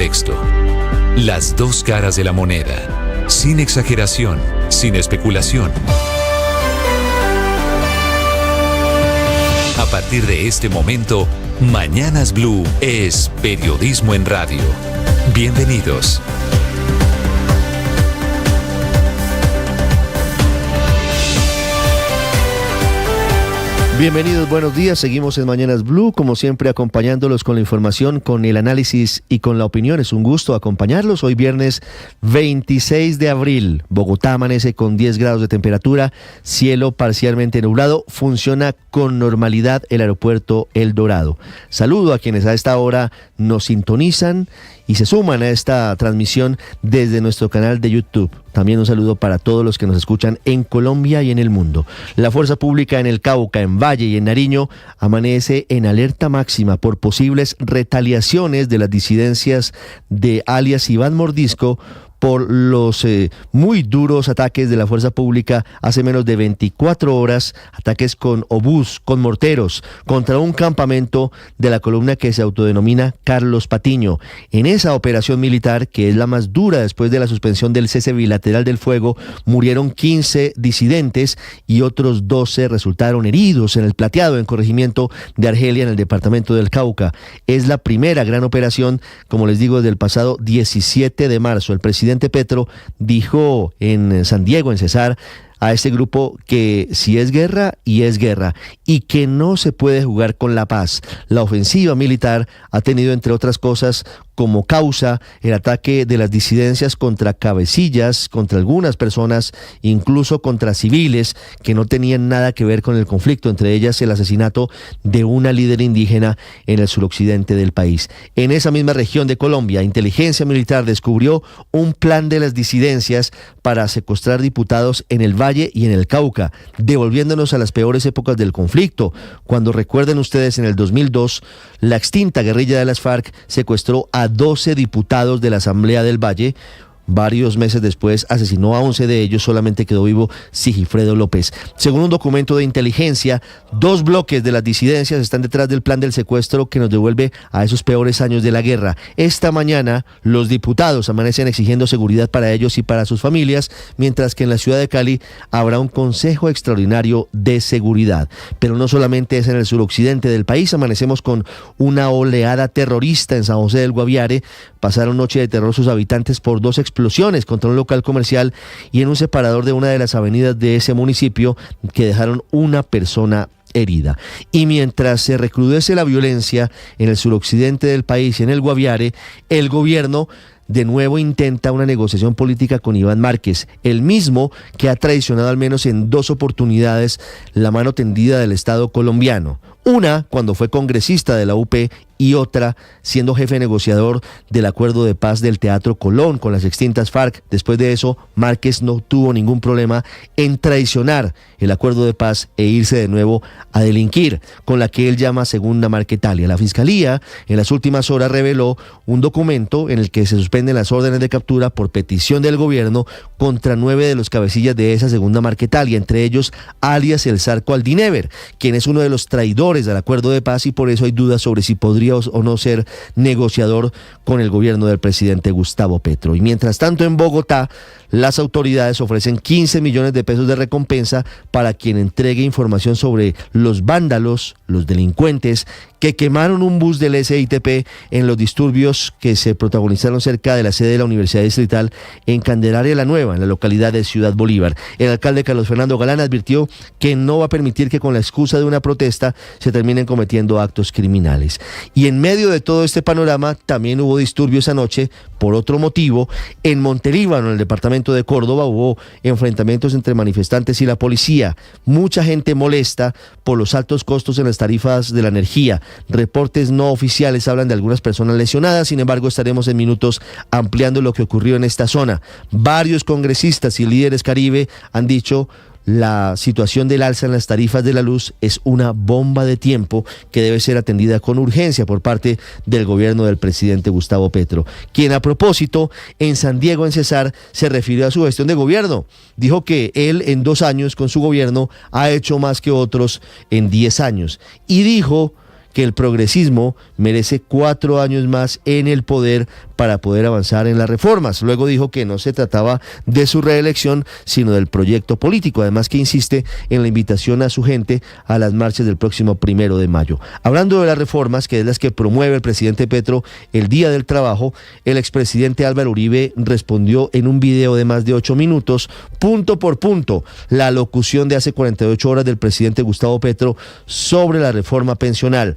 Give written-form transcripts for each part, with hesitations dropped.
Texto. Las dos caras de la moneda. Sin exageración, sin especulación. A partir de este momento, Mañanas Blue es periodismo en radio. Bienvenidos. Bienvenidos, buenos días. Seguimos en Mañanas Blue, como siempre acompañándolos con la información, con el análisis y con la opinión. Es un gusto acompañarlos. Hoy viernes 26 de abril. Bogotá amanece con 10 grados de temperatura, cielo parcialmente nublado. Funciona con normalidad el aeropuerto El Dorado. Saludo a quienes a esta hora nos sintonizan y se suman a esta transmisión desde nuestro canal de YouTube. También un saludo para todos los que nos escuchan en Colombia y en el mundo. La fuerza pública en el Cauca, en Valle y en Nariño amanece en alerta máxima por posibles retaliaciones de las disidencias de alias Iván Mordisco por los muy duros ataques de la fuerza pública hace menos de 24 horas, ataques con obús, con morteros, contra un campamento de la columna que se autodenomina Carlos Patiño. En esa operación militar, que es la más dura después de la suspensión del cese bilateral del fuego, murieron 15 disidentes y otros 12 resultaron heridos en el Plateado, en corregimiento de Argelia, en el departamento del Cauca. Es la primera gran operación, como les digo, desde el pasado 17 de marzo. El presidente Petro dijo en San Diego, en Cesar, a este grupo que si es guerra, y es guerra, y que no se puede jugar con la paz. La ofensiva militar ha tenido, entre otras cosas, como causa el ataque de las disidencias contra cabecillas, contra algunas personas, incluso contra civiles que no tenían nada que ver con el conflicto, entre ellas el asesinato de una líder indígena en el suroccidente del país. En esa misma región de Colombia, inteligencia militar descubrió un plan de las disidencias para secuestrar diputados en el Valle y en el Cauca, devolviéndonos a las peores épocas del conflicto, cuando, recuerden ustedes, en el 2002, la extinta guerrilla de las FARC secuestró a 12 diputados de la Asamblea del Valle. Varios meses después asesinó a 11 de ellos, solamente quedó vivo Sigifredo López. Según un documento de inteligencia, 2 bloques de las disidencias están detrás del plan del secuestro que nos devuelve a esos peores años de la guerra. Esta mañana los diputados amanecen exigiendo seguridad para ellos y para sus familias, mientras que en la ciudad de Cali habrá un consejo extraordinario de seguridad. Pero no solamente es en el suroccidente del país, amanecemos con una oleada terrorista en San José del Guaviare. Pasaron noche de terror sus habitantes por 2 explosiones contra un local comercial y en un separador de una de las avenidas de ese municipio, que dejaron una persona herida. Y mientras se recrudece la violencia en el suroccidente del país y en el Guaviare, el gobierno de nuevo intenta una negociación política con Iván Márquez, el mismo que ha traicionado al menos en 2 oportunidades la mano tendida del Estado colombiano. Una cuando fue congresista de la UP y otra siendo jefe negociador del acuerdo de paz del Teatro Colón con las extintas FARC. Después de eso, Márquez no tuvo ningún problema en traicionar el acuerdo de paz e irse de nuevo a delinquir, con la que él llama Segunda Marquetalia. La Fiscalía en las últimas horas reveló un documento en el que se suspenden las órdenes de captura por petición del gobierno contra 9 de los cabecillas de esa Segunda Marquetalia, entre ellos alias el Zarco Aldinever, quien es uno de los traidores del acuerdo de paz, y por eso hay dudas sobre si podría o no ser negociador con el gobierno del presidente Gustavo Petro. Y mientras tanto, en Bogotá, las autoridades ofrecen 15 millones de pesos de recompensa para quien entregue información sobre los vándalos, los delincuentes que quemaron un bus del SITP en los disturbios que se protagonizaron cerca de la sede de la Universidad Distrital en Candelaria la Nueva, en la localidad de Ciudad Bolívar. El alcalde Carlos Fernando Galán advirtió que no va a permitir que con la excusa de una protesta se terminen cometiendo actos criminales. Y en medio de todo este panorama también hubo disturbios anoche por otro motivo. En Montelíbano, en el departamento de Córdoba, hubo enfrentamientos entre manifestantes y la policía. Mucha gente molesta por los altos costos en las tarifas de la energía. Reportes no oficiales hablan de algunas personas lesionadas. Sin embargo, estaremos en minutos ampliando lo que ocurrió en esta zona. Varios congresistas y líderes caribe han dicho: la situación del alza en las tarifas de la luz es una bomba de tiempo que debe ser atendida con urgencia por parte del gobierno del presidente Gustavo Petro, quien a propósito en San Diego, en Cesar, se refirió a su gestión de gobierno. Dijo que él en 2 años con su gobierno ha hecho más que otros en 10 años y dijo que el progresismo merece 4 años más en el poder para poder avanzar en las reformas. Luego dijo que no se trataba de su reelección, sino del proyecto político. Además que insiste en la invitación a su gente a las marchas del próximo 1 de mayo. Hablando de las reformas, que es las que promueve el presidente Petro el Día del Trabajo, el expresidente Álvaro Uribe respondió en un video de más de 8 minutos, punto por punto, la locución de hace 48 horas del presidente Gustavo Petro sobre la reforma pensional.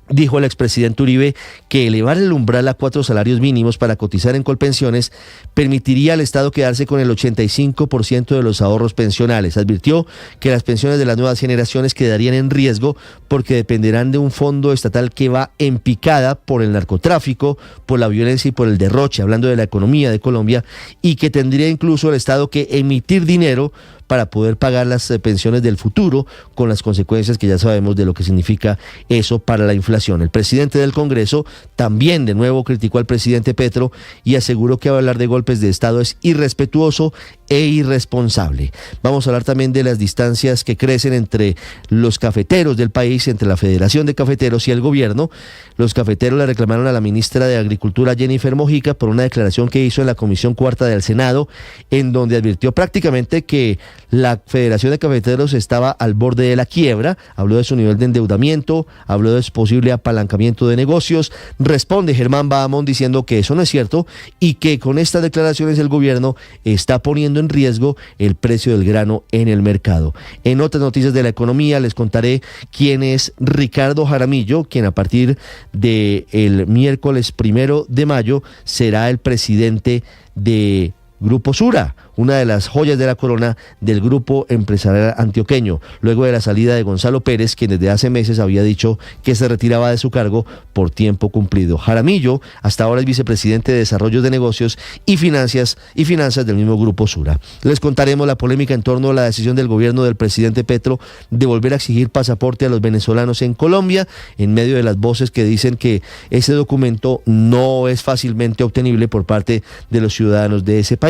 Dijo el expresidente Uribe que elevar el umbral a 4 salarios mínimos para cotizar en Colpensiones permitiría al Estado quedarse con el 85% de los ahorros pensionales. Advirtió que las pensiones de las nuevas generaciones quedarían en riesgo porque dependerán de un fondo estatal que va en picada por el narcotráfico, por la violencia y por el derroche, hablando de la economía de Colombia, y que tendría incluso el Estado que emitir dinero para poder pagar las pensiones del futuro, con las consecuencias que ya sabemos de lo que significa eso para la inflación. El presidente del Congreso también de nuevo criticó al presidente Petro y aseguró que hablar de golpes de Estado es irrespetuoso e irresponsable. Vamos a hablar también de las distancias que crecen entre los cafeteros del país, entre la Federación de Cafeteros y el gobierno. Los cafeteros le reclamaron a la ministra de Agricultura, Jennifer Mojica, por una declaración que hizo en la Comisión Cuarta del Senado, en donde advirtió prácticamente que la Federación de Cafeteros estaba al borde de la quiebra. Habló de su nivel de endeudamiento, habló de su posible apalancamiento de negocios. Responde Germán Bahamón diciendo que eso no es cierto y que con estas declaraciones el gobierno está poniendo en riesgo el precio del grano en el mercado. En otras noticias de la economía les contaré quién es Ricardo Jaramillo, quien a partir del miércoles 1 de mayo será el presidente de Grupo Sura, una de las joyas de la corona del grupo empresarial antioqueño, luego de la salida de Gonzalo Pérez, quien desde hace meses había dicho que se retiraba de su cargo por tiempo cumplido. Jaramillo hasta ahora es vicepresidente de Desarrollo de Negocios y Finanzas del mismo Grupo Sura. Les contaremos la polémica en torno a la decisión del gobierno del presidente Petro de volver a exigir pasaporte a los venezolanos en Colombia, en medio de las voces que dicen que ese documento no es fácilmente obtenible por parte de los ciudadanos de ese país.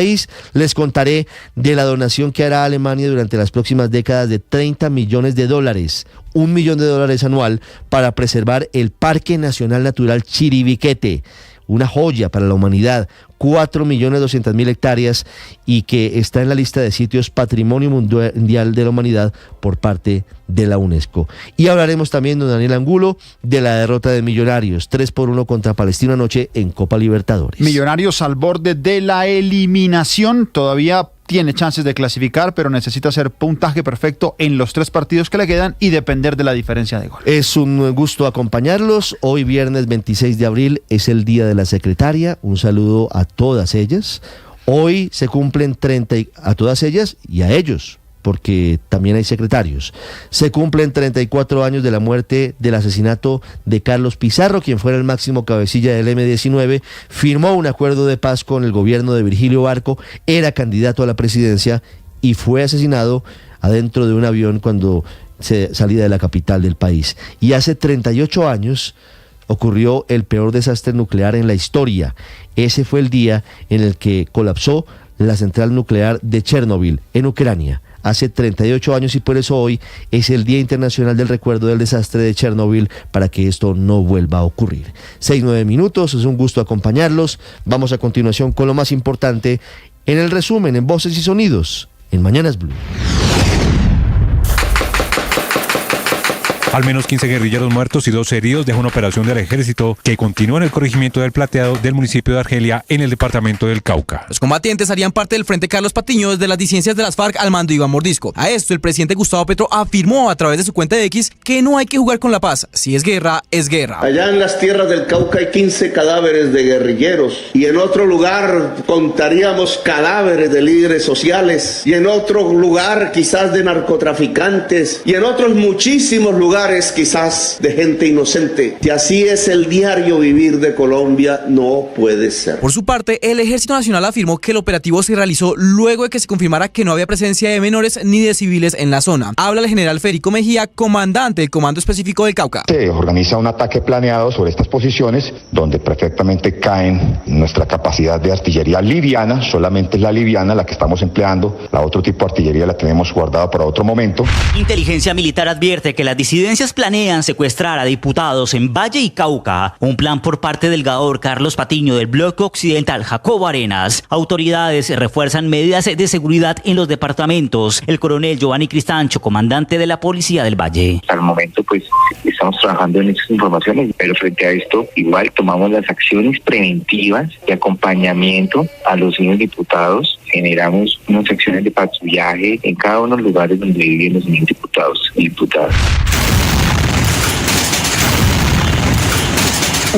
Les contaré de la donación que hará Alemania durante las próximas décadas de $30 millones, $1 millón anual, para preservar el Parque Nacional Natural Chiribiquete, una joya para la humanidad, 4.200.000 hectáreas, y que está en la lista de sitios Patrimonio Mundial de la Humanidad por parte de la UNESCO. Y hablaremos también, don Daniel Angulo, de la derrota de Millonarios, 3-1 contra Palestino anoche en Copa Libertadores. Millonarios al borde de la eliminación, todavía tiene chances de clasificar, pero necesita hacer puntaje perfecto en los 3 partidos que le quedan y depender de la diferencia de gol. Es un gusto acompañarlos. Hoy viernes 26 de abril es el Día de la Secretaria. Un saludo a todas ellas. Hoy se cumplen a todas ellas y a ellos, porque también hay secretarios. Se cumplen 34 años de la muerte, del asesinato de Carlos Pizarro, quien fuera el máximo cabecilla del M-19, firmó un acuerdo de paz con el gobierno de Virgilio Barco, era candidato a la presidencia y fue asesinado adentro de un avión cuando se salía de la capital del país. Y hace 38 años ocurrió el peor desastre nuclear en la historia. Ese fue el día en el que colapsó la central nuclear de Chernobyl, en Ucrania. Hace 38 años, y por eso hoy es el Día Internacional del Recuerdo del Desastre de Chernobyl, para que esto no vuelva a ocurrir. 6-9 minutos, es un gusto acompañarlos. Vamos a continuación con lo más importante en el resumen, en Voces y Sonidos, en Mañanas Blue. Al menos 15 guerrilleros muertos y 2 heridos deja una operación del ejército que continúa en el corregimiento del Plateado del municipio de Argelia, en el departamento del Cauca. Los combatientes harían parte del Frente Carlos Patiño desde las disidencias de las FARC al mando de Iván Mordisco. A esto, el presidente Gustavo Petro afirmó a través de su cuenta de X que no hay que jugar con la paz. Si es guerra, es guerra. Allá en las tierras del Cauca hay 15 cadáveres de guerrilleros, y en otro lugar contaríamos cadáveres de líderes sociales, y en otro lugar quizás de narcotraficantes, y en otros muchísimos lugares quizás de gente inocente. Si así es el diario vivir de Colombia, no puede ser. Por su parte, el Ejército Nacional afirmó que el operativo se realizó luego de que se confirmara que no había presencia de menores ni de civiles en la zona. Habla el general Federico Mejía, comandante del Comando Específico del Cauca. Se organiza un ataque planeado sobre estas posiciones, donde perfectamente caen nuestra capacidad de artillería liviana, solamente es la liviana la que estamos empleando, la otro tipo de artillería la tenemos guardada para otro momento. Inteligencia militar advierte que las disidencias disidencias planean secuestrar a diputados en Valle y Cauca. Un plan por parte del gobernador Carlos Patiño del Bloque Occidental Jacobo Arenas. Autoridades refuerzan medidas de seguridad en los departamentos. El coronel Giovanni Cristancho, comandante de la Policía del Valle. Al momento pues estamos trabajando en estas informaciones, pero frente a esto igual tomamos las acciones preventivas de acompañamiento a los niños diputados. Generamos unas acciones de patrullaje en cada uno de los lugares donde viven los niños diputados y diputadas.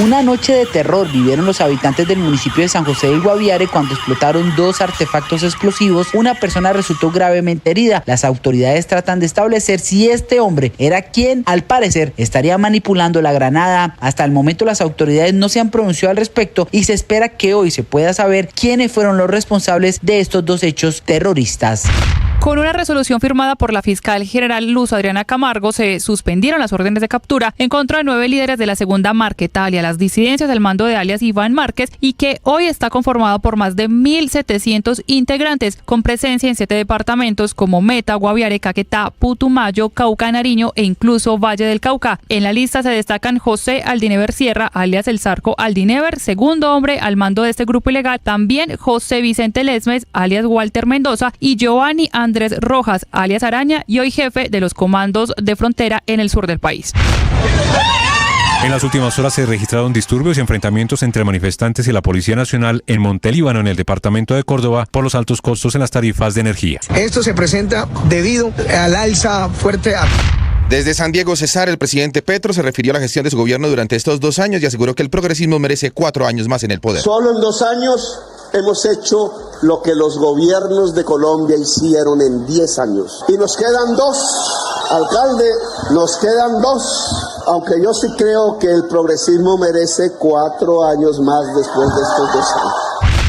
Una noche de terror vivieron los habitantes del municipio de San José del Guaviare cuando explotaron 2 artefactos explosivos. Una persona resultó gravemente herida. Las autoridades tratan de establecer si este hombre era quien, al parecer, estaría manipulando la granada. Hasta el momento las autoridades no se han pronunciado al respecto y se espera que hoy se pueda saber quiénes fueron los responsables de estos 2 hechos terroristas. Con una resolución firmada por la fiscal general Luz Adriana Camargo, se suspendieron las órdenes de captura en contra de 9 líderes de la segunda Marquetalia, las disidencias del mando de alias Iván Márquez, y que hoy está conformado por más de 1.700 integrantes, con presencia en 7 departamentos como Meta, Guaviare, Caquetá, Putumayo, Cauca, Nariño e incluso Valle del Cauca. En la lista se destacan José Aldinever Sierra, alias El Zarco Aldinever, segundo hombre al mando de este grupo ilegal, también José Vicente Lesmes, alias Walter Mendoza, y Giovanni Andrés Rojas, alias Araña, y hoy jefe de los comandos de frontera en el sur del país. En las últimas horas se registraron disturbios y enfrentamientos entre manifestantes y la Policía Nacional en Montelíbano, en el departamento de Córdoba, por los altos costos en las tarifas de energía. Esto se presenta debido al alza fuerte. Desde San Diego, Cesar, el presidente Petro se refirió a la gestión de su gobierno durante estos 2 años y aseguró que el progresismo merece 4 años más en el poder. Solo en 2 años hemos hecho lo que los gobiernos de Colombia hicieron en 10 años. Y nos quedan 2, alcalde, nos quedan 2. Aunque yo sí creo que el progresismo merece 4 años más después de estos 2 años.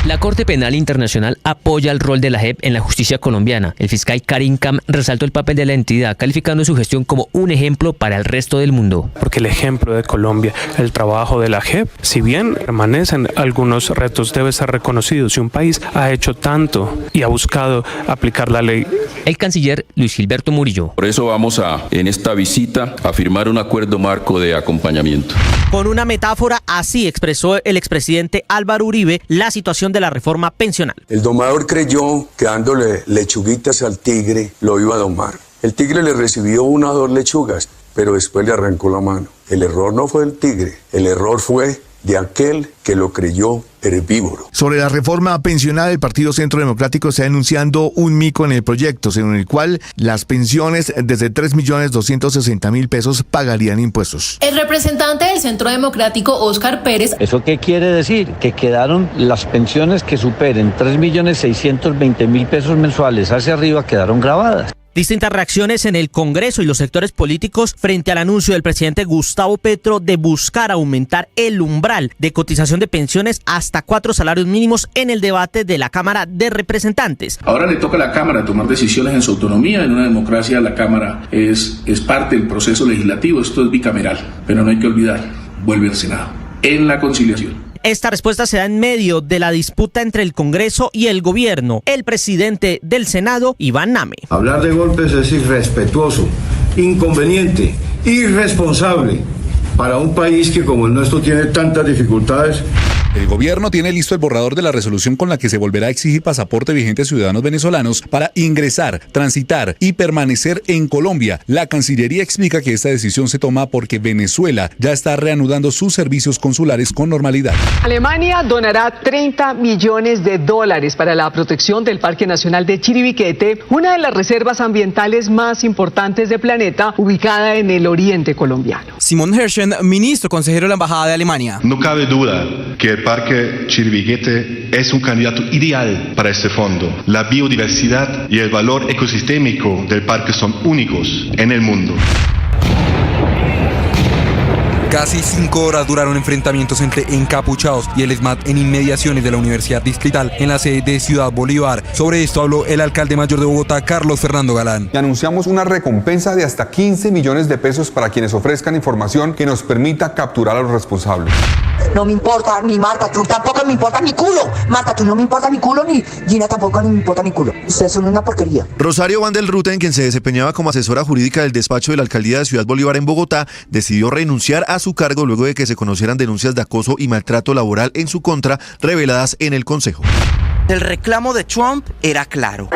La Corte Penal Internacional apoya el rol de la JEP en la justicia colombiana. El fiscal Karim Kam resaltó el papel de la entidad, calificando su gestión como un ejemplo para el resto del mundo. Porque el ejemplo de Colombia, el trabajo de la JEP, si bien permanecen algunos retos, debe ser reconocido. Si un país ha hecho tanto y ha buscado aplicar la ley. El canciller Luis Gilberto Murillo. Por eso vamos en esta visita a firmar un acuerdo marco de acompañamiento. Con una metáfora, así expresó el expresidente Álvaro Uribe la situación de la reforma pensional. El domador creyó que dándole lechuguitas al tigre lo iba a domar. El tigre le recibió 1 o 2 lechugas, pero después le arrancó la mano. El error no fue del tigre, el error fue de aquel que lo creyó herbívoro. Sobre la reforma pensional, el Partido Centro Democrático está denunciando un mico en el proyecto, según el cual las pensiones desde 3.260.000 pesos pagarían impuestos. El representante del Centro Democrático, Óscar Pérez. ¿Eso qué quiere decir? Que quedaron las pensiones que superen 3.620.000 pesos mensuales hacia arriba, quedaron grabadas. Distintas reacciones en el Congreso y los sectores políticos frente al anuncio del presidente Gustavo Petro de buscar aumentar el umbral de cotización de pensiones hasta 4 salarios mínimos en el debate de la Cámara de Representantes. Ahora le toca a la Cámara tomar decisiones en su autonomía. En una democracia la Cámara es parte del proceso legislativo, esto es bicameral, pero no hay que olvidar, vuelve al Senado, en la conciliación. Esta respuesta se da en medio de la disputa entre el Congreso y el gobierno. El presidente del Senado, Iván Name. Hablar de golpes es irrespetuoso, inconveniente, irresponsable para un país que como el nuestro tiene tantas dificultades. El gobierno tiene listo el borrador de la resolución con la que se volverá a exigir pasaporte vigente a ciudadanos venezolanos para ingresar, transitar y permanecer en Colombia. La Cancillería explica que esta decisión se toma porque Venezuela ya está reanudando sus servicios consulares con normalidad. Alemania donará $30 millones para la protección del Parque Nacional de Chiribiquete, una de las reservas ambientales más importantes del planeta, ubicada en el oriente colombiano. Simon Herschen, ministro consejero de la Embajada de Alemania. No cabe duda que el Parque Chiribiquete es un candidato ideal para este fondo. La biodiversidad y el valor ecosistémico del parque son únicos en el mundo. Casi 5 horas duraron enfrentamientos entre encapuchados y el ESMAD en inmediaciones de la Universidad Distrital en la sede de Ciudad Bolívar. Sobre esto habló el alcalde mayor de Bogotá, Carlos Fernando Galán. Y anunciamos una recompensa de hasta 15 millones de pesos para quienes ofrezcan información que nos permita capturar a los responsables. no me importa ni Marta Trump, tampoco me importa mi culo. Marta Trump no me importa mi culo, ni Gina tampoco me importa mi culo. Ustedes son una porquería. Rosario Van del Ruten, quien se desempeñaba como asesora jurídica del despacho de la alcaldía de Ciudad Bolívar en Bogotá, decidió renunciar a su cargo luego de que se conocieran denuncias de acoso y maltrato laboral en su contra reveladas en el Consejo. El reclamo de Trump era claro.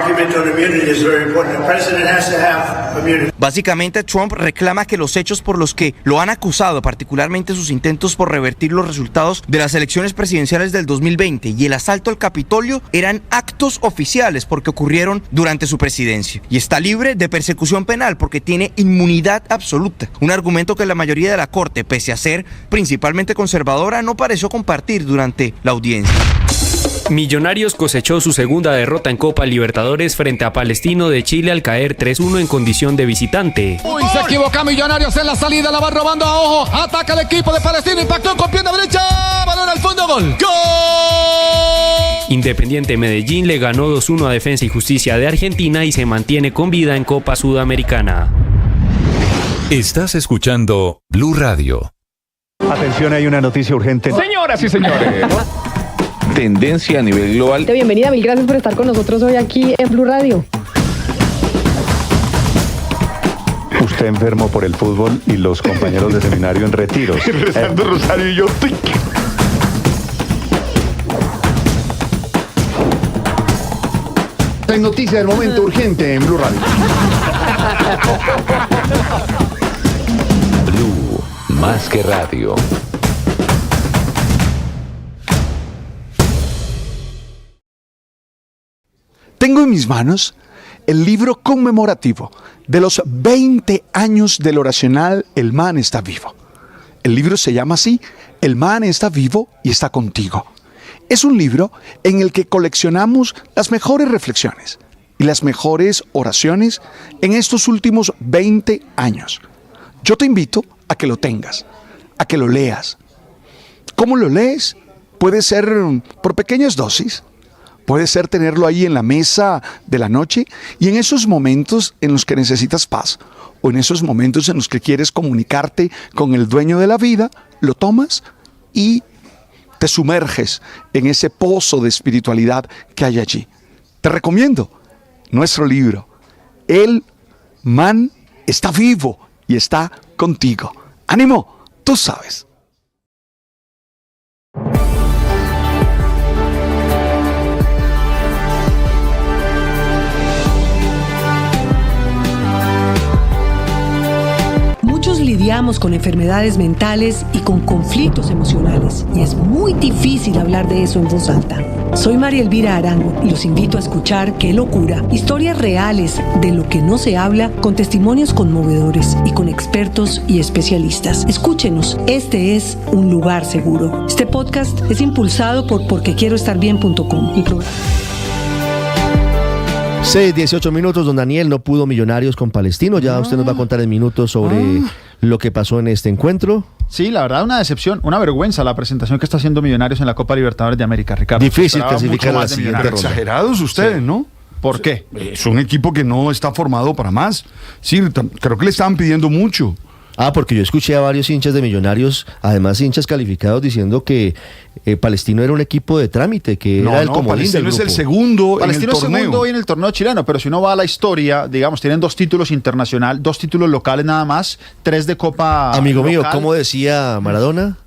Básicamente, Trump reclama que los hechos por los que lo han acusado, particularmente sus intentos por revertir los resultados de las elecciones presidenciales del 2020 y el asalto al Capitolio, eran actos oficiales porque ocurrieron durante su presidencia. Y está libre de persecución penal porque tiene inmunidad absoluta. Un argumento que la mayoría de la Corte, pese a ser principalmente conservadora, no pareció compartir durante la audiencia. Millonarios cosechó su segunda derrota en Copa Libertadores frente a Palestino de Chile al caer 3-1 en condición de visitante. Uy, se equivoca Millonarios en la salida, la va robando a Ojo, ataca el equipo de Palestino, impactó con pierna derecha, balón al fondo, gol. ¡Gol! Independiente Medellín le ganó 2-1 a Defensa y Justicia de Argentina y se mantiene con vida en Copa Sudamericana. Estás escuchando Blue Radio. Atención, hay una noticia urgente. Señoras y señores. Tendencia a nivel global. Bienvenida, mil gracias por estar con nosotros hoy aquí en Blue Radio. Usted enfermo por el fútbol y los compañeros de seminario en retiro. Rezando Rosario y yo. Hay noticia del momento urgente en Blue Radio. Blue, más que radio. Tengo en mis manos el libro conmemorativo de los 20 años del oracional El Man está vivo. El libro se llama así, El Man está vivo y está contigo. Es un libro en el que coleccionamos las mejores reflexiones y las mejores oraciones en estos últimos 20 años. Yo te invito a que lo tengas, a que lo leas. ¿Cómo lo lees? Puede ser por pequeñas dosis. Puede ser tenerlo ahí en la mesa de la noche y en esos momentos en los que necesitas paz o en esos momentos en los que quieres comunicarte con el dueño de la vida, lo tomas y te sumerges en ese pozo de espiritualidad que hay allí. Te recomiendo nuestro libro. El Man está vivo y está contigo. ¡Ánimo! Tú sabes. Muchos lidiamos con enfermedades mentales y con conflictos emocionales, y es muy difícil hablar de eso en voz alta. Soy María Elvira Arango y los invito a escuchar Qué Locura, historias reales de lo que no se habla, con testimonios conmovedores y con expertos y especialistas. Escúchenos, este es un lugar seguro. Este podcast es impulsado por porquequieroestarbien.com. 6:18 minutos, don Daniel. No pudo Millonarios con Palestino. Ya usted nos va a contar en minutos sobre lo que pasó en este encuentro. Sí, la verdad, una decepción, una vergüenza la presentación que está haciendo Millonarios en la Copa Libertadores de América, Ricardo. Difícil clasificar a la siguiente ronda. Exagerados ustedes, sí. ¿No? ¿Por qué? Es un equipo que no está formado para más. Sí, creo que le estaban pidiendo mucho. Porque yo escuché a varios hinchas de Millonarios, además hinchas calificados, diciendo que Palestino era un equipo de trámite, que era el comodín del grupo. Palestino es el segundo Palestino en el torneo. Segundo hoy en el torneo chileno, pero si uno va a la historia, digamos, tienen 2 títulos internacionales, 2 títulos locales nada más, 3 de Copa Amigo local. mío, ¿cómo decía Maradona?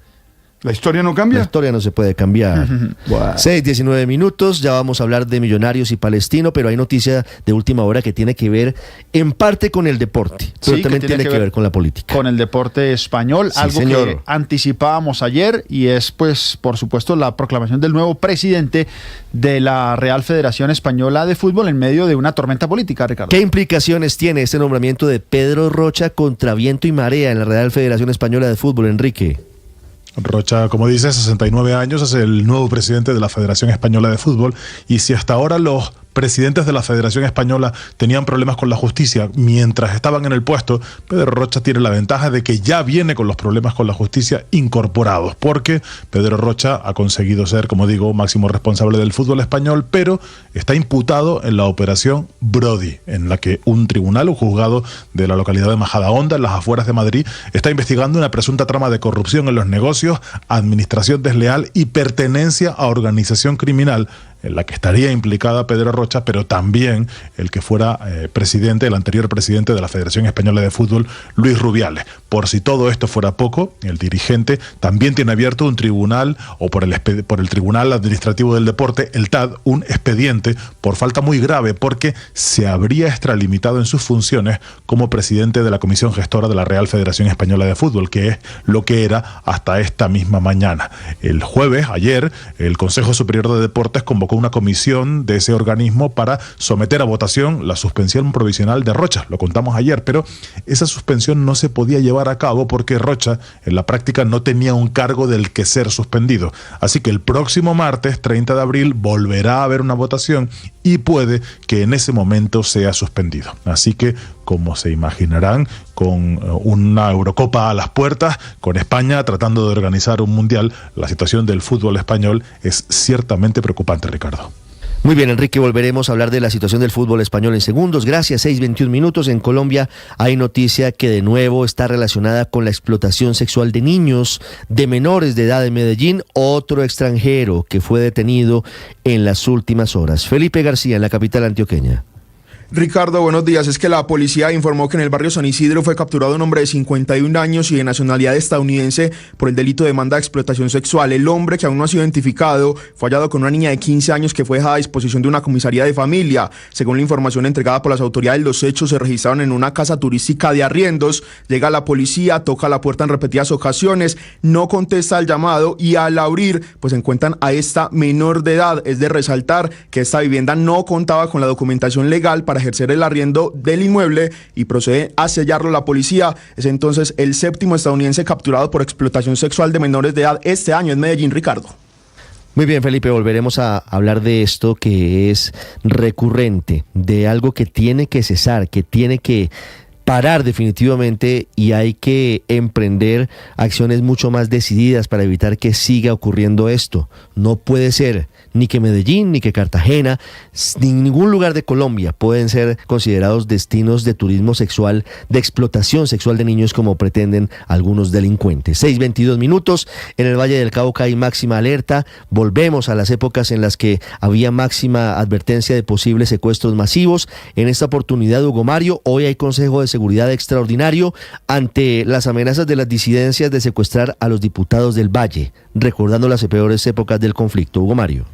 ¿La historia no cambia? La historia no se puede cambiar. 6:19 minutos, ya vamos a hablar de Millonarios y Palestino, pero hay noticia de última hora que tiene que ver en parte con el deporte, pero también tiene que ver con la política. Con el deporte español, sí, algo señor. Que anticipábamos ayer, y es, pues, por supuesto, la proclamación del nuevo presidente de la Real Federación Española de Fútbol en medio de una tormenta política, Ricardo. ¿Qué implicaciones tiene este nombramiento de Pedro Rocha contra viento y marea en la Real Federación Española de Fútbol, Enrique? Rocha, como dice, 69 años, es el nuevo presidente de la Federación Española de Fútbol, y si hasta ahora los presidentes de la Federación Española tenían problemas con la justicia mientras estaban en el puesto, Pedro Rocha tiene la ventaja de que ya viene con los problemas con la justicia incorporados, porque Pedro Rocha ha conseguido ser, como digo, máximo responsable del fútbol español, pero está imputado en la operación Brody, en la que un tribunal, un juzgado de la localidad de Majadahonda, en las afueras de Madrid, está investigando una presunta trama de corrupción en los negocios, administración desleal y pertenencia a organización criminal, en la que estaría implicada Pedro Rocha, pero también el que fuera el anterior presidente de la Federación Española de Fútbol, Luis Rubiales. Por si todo esto fuera poco, el dirigente también tiene abierto un tribunal, o por el Tribunal Administrativo del Deporte, el TAD, un expediente por falta muy grave, porque se habría extralimitado en sus funciones como presidente de la Comisión Gestora de la Real Federación Española de Fútbol, que es lo que era hasta esta misma mañana. El jueves, ayer, el Consejo Superior de Deportes convocó una comisión de ese organismo para someter a votación la suspensión provisional de Rocha. Lo contamos ayer, pero esa suspensión no se podía llevar a cabo porque Rocha en la práctica no tenía un cargo del que ser suspendido. Así que el próximo martes, 30 de abril, volverá a haber una votación y puede que en ese momento sea suspendido. Así que, como se imaginarán, con una Eurocopa a las puertas, con España tratando de organizar un mundial, la situación del fútbol español es ciertamente preocupante, Ricardo. Muy bien, Enrique, volveremos a hablar de la situación del fútbol español en segundos. Gracias, 6:21 minutos. En Colombia hay noticia que de nuevo está relacionada con la explotación sexual de niños, de menores de edad en Medellín, otro extranjero que fue detenido en las últimas horas. Felipe García, en la capital antioqueña. Ricardo, buenos días. Es que la policía informó que en el barrio San Isidro fue capturado un hombre de 51 años y de nacionalidad estadounidense por el delito de demanda de explotación sexual. El hombre, que aún no ha sido identificado, fue hallado con una niña de 15 años que fue dejada a disposición de una comisaría de familia. Según la información entregada por las autoridades, los hechos se registraron en una casa turística de arriendos. Llega la policía, toca la puerta en repetidas ocasiones, no contesta al llamado y al abrir, pues encuentran a esta menor de edad. Es de resaltar que esta vivienda no contaba con la documentación legal para ejercer el arriendo del inmueble y procede a sellarlo la policía. Es entonces el séptimo estadounidense capturado por explotación sexual de menores de edad este año en Medellín, Ricardo. Muy bien, Felipe, volveremos a hablar de esto que es recurrente, de algo que tiene que cesar, que tiene que parar definitivamente, y hay que emprender acciones mucho más decididas para evitar que siga ocurriendo esto. No puede ser ni que Medellín, ni que Cartagena, ni ningún lugar de Colombia pueden ser considerados destinos de turismo sexual, de explotación sexual de niños como pretenden algunos delincuentes. 6:22 minutos, en el Valle del Cauca hay máxima alerta. Volvemos a las épocas en las que había máxima advertencia de posibles secuestros masivos. En esta oportunidad, Hugo Mario, hoy hay Consejo de Seguridad extraordinario ante las amenazas de las disidencias de secuestrar a los diputados del Valle, recordando las peores épocas del conflicto. Hugo Mario.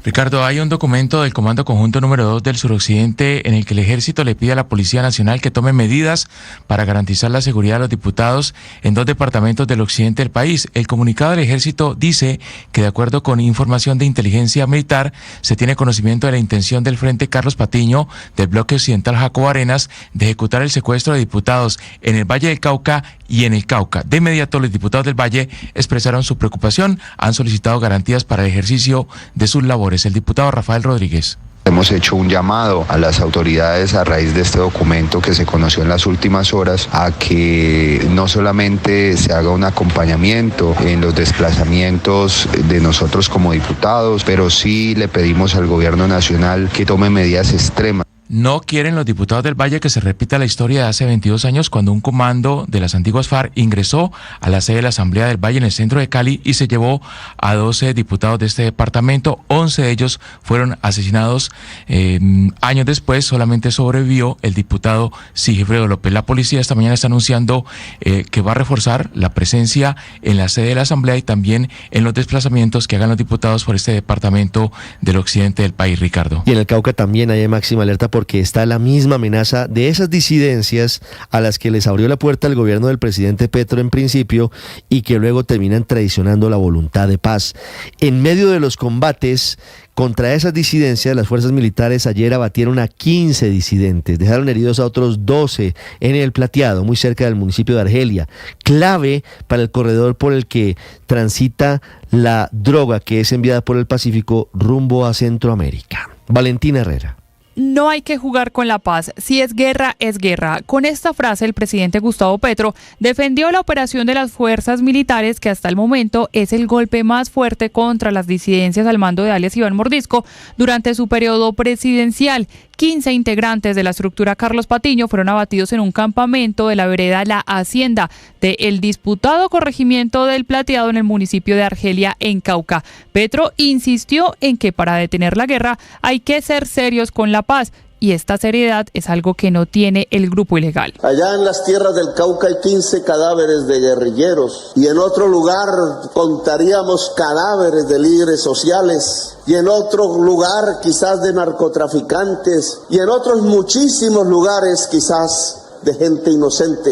Ricardo, hay un documento del Comando Conjunto número 2 del Suroccidente en el que el Ejército le pide a la Policía Nacional que tome medidas para garantizar la seguridad de los diputados en 2 departamentos del occidente del país. El comunicado del Ejército dice que, de acuerdo con información de inteligencia militar, se tiene conocimiento de la intención del Frente Carlos Patiño del Bloque Occidental Jacobo Arenas de ejecutar el secuestro de diputados en el Valle del Cauca y en el Cauca. De inmediato, los diputados del Valle expresaron su preocupación, han solicitado garantías para el ejercicio de sus labores. El diputado Rafael Rodríguez. Hemos hecho un llamado a las autoridades a raíz de este documento que se conoció en las últimas horas a que no solamente se haga un acompañamiento en los desplazamientos de nosotros como diputados, pero sí le pedimos al gobierno nacional que tome medidas extremas. No quieren los diputados del Valle que se repita la historia de hace 22 años cuando un comando de las antiguas FARC ingresó a la sede de la Asamblea del Valle en el centro de Cali y se llevó a 12 diputados de este departamento. 11 de ellos fueron asesinados. Años después solamente sobrevivió el diputado Sigifredo López. La policía esta mañana está anunciando que va a reforzar la presencia en la sede de la Asamblea y también en los desplazamientos que hagan los diputados por este departamento del occidente del país, Ricardo. Y en el Cauca también hay máxima alerta porque está la misma amenaza de esas disidencias a las que les abrió la puerta el gobierno del presidente Petro en principio y que luego terminan traicionando la voluntad de paz. En medio de los combates contra esas disidencias, las fuerzas militares ayer abatieron a 15 disidentes, dejaron heridos a otros 12 en el Plateado, muy cerca del municipio de Argelia, clave para el corredor por el que transita la droga que es enviada por el Pacífico rumbo a Centroamérica. Valentina Herrera. No hay que jugar con la paz. Si es guerra, es guerra. Con esta frase, el presidente Gustavo Petro defendió la operación de las fuerzas militares, que hasta el momento es el golpe más fuerte contra las disidencias al mando de alias Iván Mordisco durante su periodo presidencial. 15 integrantes de la estructura Carlos Patiño fueron abatidos en un campamento de la vereda La Hacienda del disputado corregimiento del Plateado en el municipio de Argelia, en Cauca. Petro insistió en que para detener la guerra hay que ser serios con la paz, y esta seriedad es algo que no tiene el grupo ilegal. Allá en las tierras del Cauca hay 15 cadáveres de guerrilleros, y en otro lugar contaríamos cadáveres de líderes sociales, y en otro lugar quizás de narcotraficantes, y en otros muchísimos lugares quizás de gente inocente.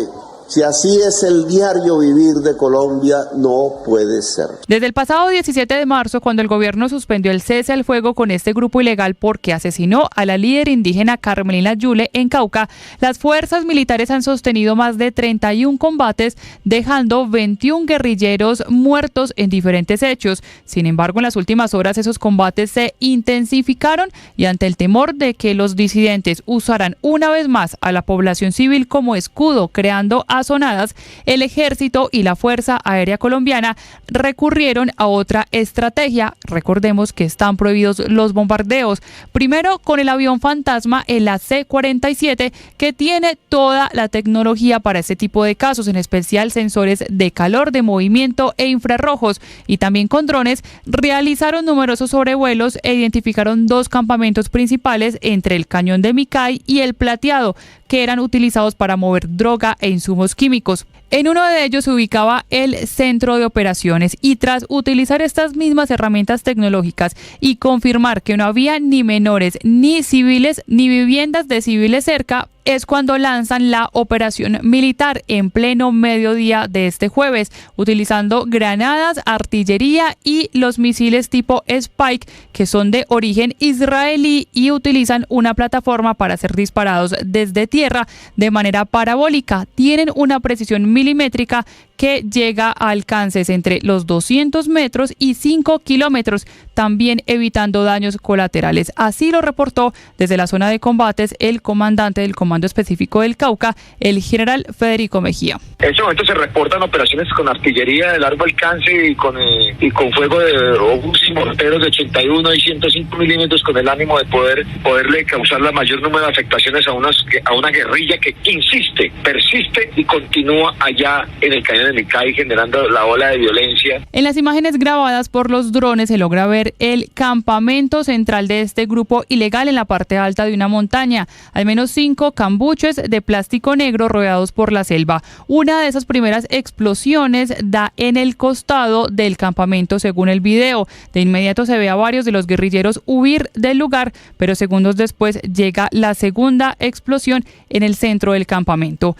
Si así es el diario vivir de Colombia, no puede ser. Desde el pasado 17 de marzo, cuando el gobierno suspendió el cese al fuego con este grupo ilegal porque asesinó a la líder indígena Carmelina Yule en Cauca, las fuerzas militares han sostenido más de 31 combates, dejando 21 guerrilleros muertos en diferentes hechos. Sin embargo, en las últimas horas esos combates se intensificaron, y ante el temor de que los disidentes usaran una vez más a la población civil como escudo, creando azonadas, el ejército y la Fuerza Aérea Colombiana recurrieron a otra estrategia. Recordemos que están prohibidos los bombardeos. Primero con el avión fantasma, el AC-47, que tiene toda la tecnología para este tipo de casos, en especial sensores de calor, de movimiento e infrarrojos, y también con drones. Realizaron numerosos sobrevuelos e identificaron 2 campamentos principales entre el Cañón de Micay y el Plateado, que eran utilizados para mover droga e insumos químicos. En uno de ellos se ubicaba el centro de operaciones, y tras utilizar estas mismas herramientas tecnológicas y confirmar que no había ni menores, ni civiles, ni viviendas de civiles cerca, es cuando lanzan la operación militar en pleno mediodía de este jueves, utilizando granadas, artillería y los misiles tipo Spike, que son de origen israelí y utilizan una plataforma para ser disparados desde tierra de manera parabólica. Tienen una precisión milimétrica que llega a alcances entre los 200 metros y 5 kilómetros, también evitando daños colaterales. Así lo reportó desde la zona de combates el comandante del Comando Específico del Cauca, el general Federico Mejía. En este momento se reportan operaciones con artillería de largo alcance y con fuego de obús y morteros de 81 y 105 milímetros, con el ánimo de poderle causar la mayor número de afectaciones a una guerrilla que insiste, persiste y continúa allá en el Cañón de Micay, generando la ola de violencia. En las imágenes grabadas por los drones se logra ver el campamento central de este grupo ilegal en la parte alta de una montaña. Al menos 5 cambuches de plástico negro rodeados por la selva. Una de esas primeras explosiones da en el costado del campamento, según el video. De inmediato se ve a varios de los guerrilleros huir del lugar, pero segundos después llega la segunda explosión en el centro del campamento.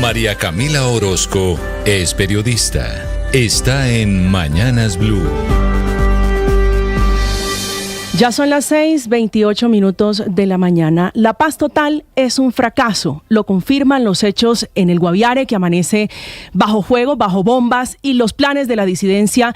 María Camila Orozco es periodista. Está en Mañanas Blue. Ya son las 6:28 de la mañana. La paz total es un fracaso. Lo confirman los hechos en el Guaviare, que amanece bajo fuego, bajo bombas, y los planes de la disidencia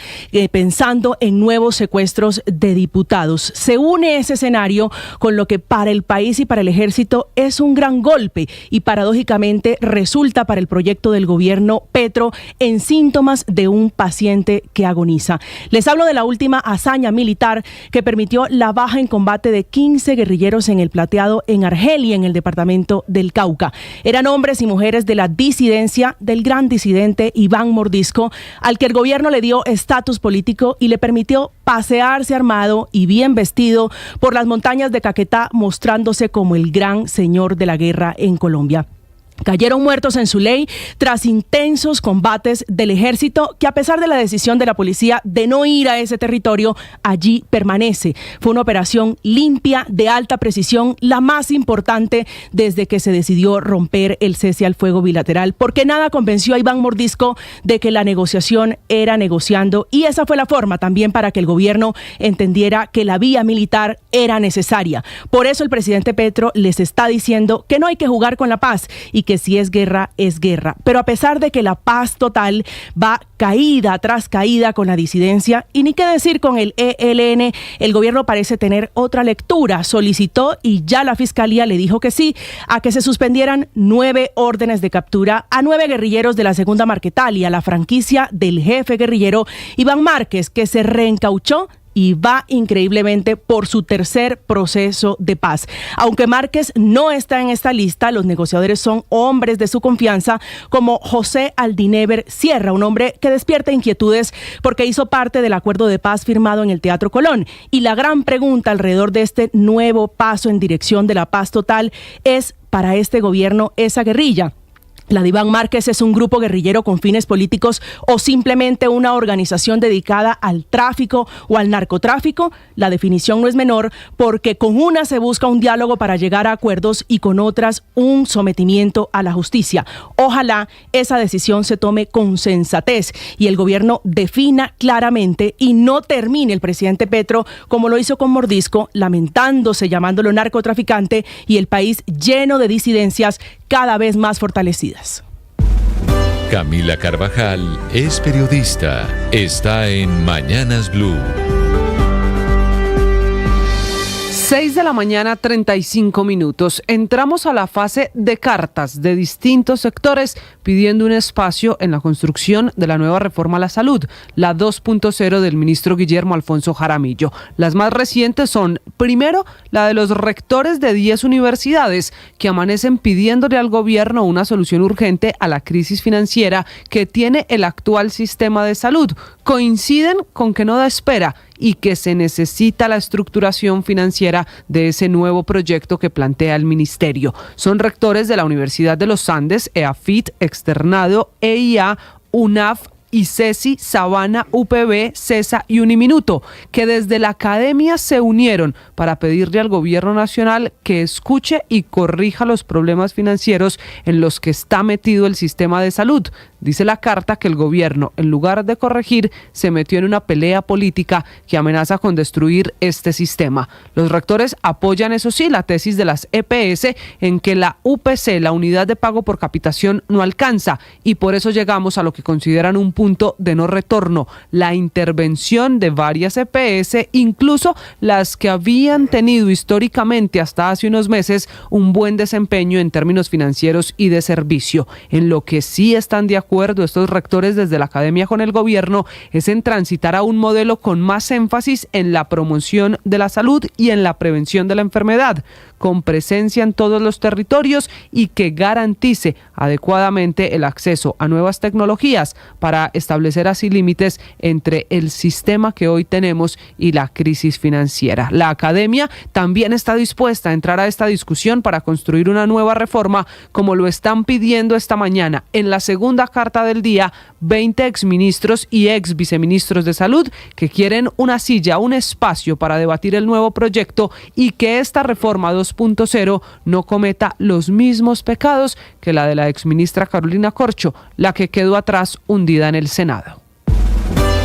pensando en nuevos secuestros de diputados. Se une ese escenario con lo que para el país y para el ejército es un gran golpe, y paradójicamente resulta para el proyecto del gobierno Petro en síntomas de un paciente que agoniza. Les hablo de la última hazaña militar que permitió la baja en combate de 15 guerrilleros en el Plateado, en Argelia, en el departamento del Cauca. Eran hombres y mujeres de la disidencia del gran disidente Iván Mordisco, al que el gobierno le dio estatus político y le permitió pasearse armado y bien vestido por las montañas de Caquetá, mostrándose como el gran señor de la guerra en Colombia. Cayeron muertos en su ley tras intensos combates del ejército, que a pesar de la decisión de la policía de no ir a ese territorio, allí permanece. Fue una operación limpia, de alta precisión, la más importante desde que se decidió romper el cese al fuego bilateral, porque nada convenció a Iván Mordisco de que la negociación era negociando, y esa fue la forma también para que el gobierno entendiera que la vía militar era necesaria. Por eso el presidente Petro les está diciendo que no hay que jugar con la paz y que si es guerra, es guerra. Pero a pesar de que la paz total va caída tras caída con la disidencia, y ni qué decir con el ELN, el gobierno parece tener otra lectura. Solicitó y ya la Fiscalía le dijo que sí, a que se suspendieran 9 órdenes de captura a 9 guerrilleros de la Segunda Marquetalia, la franquicia del jefe guerrillero Iván Márquez, que se reencauchó y va increíblemente por su tercer proceso de paz. Aunque Márquez no está en esta lista, los negociadores son hombres de su confianza, como José Aldinever Sierra, un hombre que despierta inquietudes porque hizo parte del acuerdo de paz firmado en el Teatro Colón. Y la gran pregunta alrededor de este nuevo paso en dirección de la paz total es, para este gobierno, esa guerrilla. ¿La de Iván Márquez es un grupo guerrillero con fines políticos o simplemente una organización dedicada al tráfico o al narcotráfico? La definición no es menor, porque con una se busca un diálogo para llegar a acuerdos y con otras un sometimiento a la justicia. Ojalá esa decisión se tome con sensatez y el gobierno defina claramente y no termine el presidente Petro como lo hizo con Mordisco, lamentándose, llamándolo narcotraficante, y el país lleno de disidencias cada vez más fortalecidas. Camila Carvajal es periodista. Está en Mañanas Blue. 6 de la mañana, 35 minutos. Entramos a la fase de cartas de distintos sectores pidiendo un espacio en la construcción de la nueva reforma a la salud, la 2.0 del ministro Guillermo Alfonso Jaramillo. Las más recientes son, primero, la de los rectores de 10 universidades que amanecen pidiéndole al gobierno una solución urgente a la crisis financiera que tiene el actual sistema de salud. Coinciden con que no da espera y que se necesita la estructuración financiera de ese nuevo proyecto que plantea el ministerio. Son rectores de la Universidad de los Andes, EAFIT, Externado, EIA, UNAF, ICESI, Sabana, UPB, CESA y Uniminuto, que desde la academia se unieron para pedirle al gobierno nacional que escuche y corrija los problemas financieros en los que está metido el sistema de salud. Dice la carta que el gobierno, en lugar de corregir, se metió en una pelea política que amenaza con destruir este sistema. Los rectores apoyan, eso sí, la tesis de las EPS en que la UPC, la unidad de pago por capitación, no alcanza, y por eso llegamos a lo que consideran un punto de no retorno: la intervención de varias EPS, incluso las que habían tenido históricamente hasta hace unos meses un buen desempeño en términos financieros y de servicio. En lo que sí están de acuerdo estos rectores desde la academia con el gobierno es en transitar a un modelo con más énfasis en la promoción de la salud y en la prevención de la enfermedad, con presencia en todos los territorios y que garantice adecuadamente el acceso a nuevas tecnologías para establecer así límites entre el sistema que hoy tenemos y la crisis financiera. La academia también está dispuesta a entrar a esta discusión para construir una nueva reforma, como lo están pidiendo esta mañana en la segunda carta del día 20 exministros y ex viceministros de salud que quieren una silla, un espacio para debatir el nuevo proyecto y que esta reforma 2.0 no cometa los mismos pecados que la de la exministra Carolina Corcho, la que quedó atrás hundida en el Senado.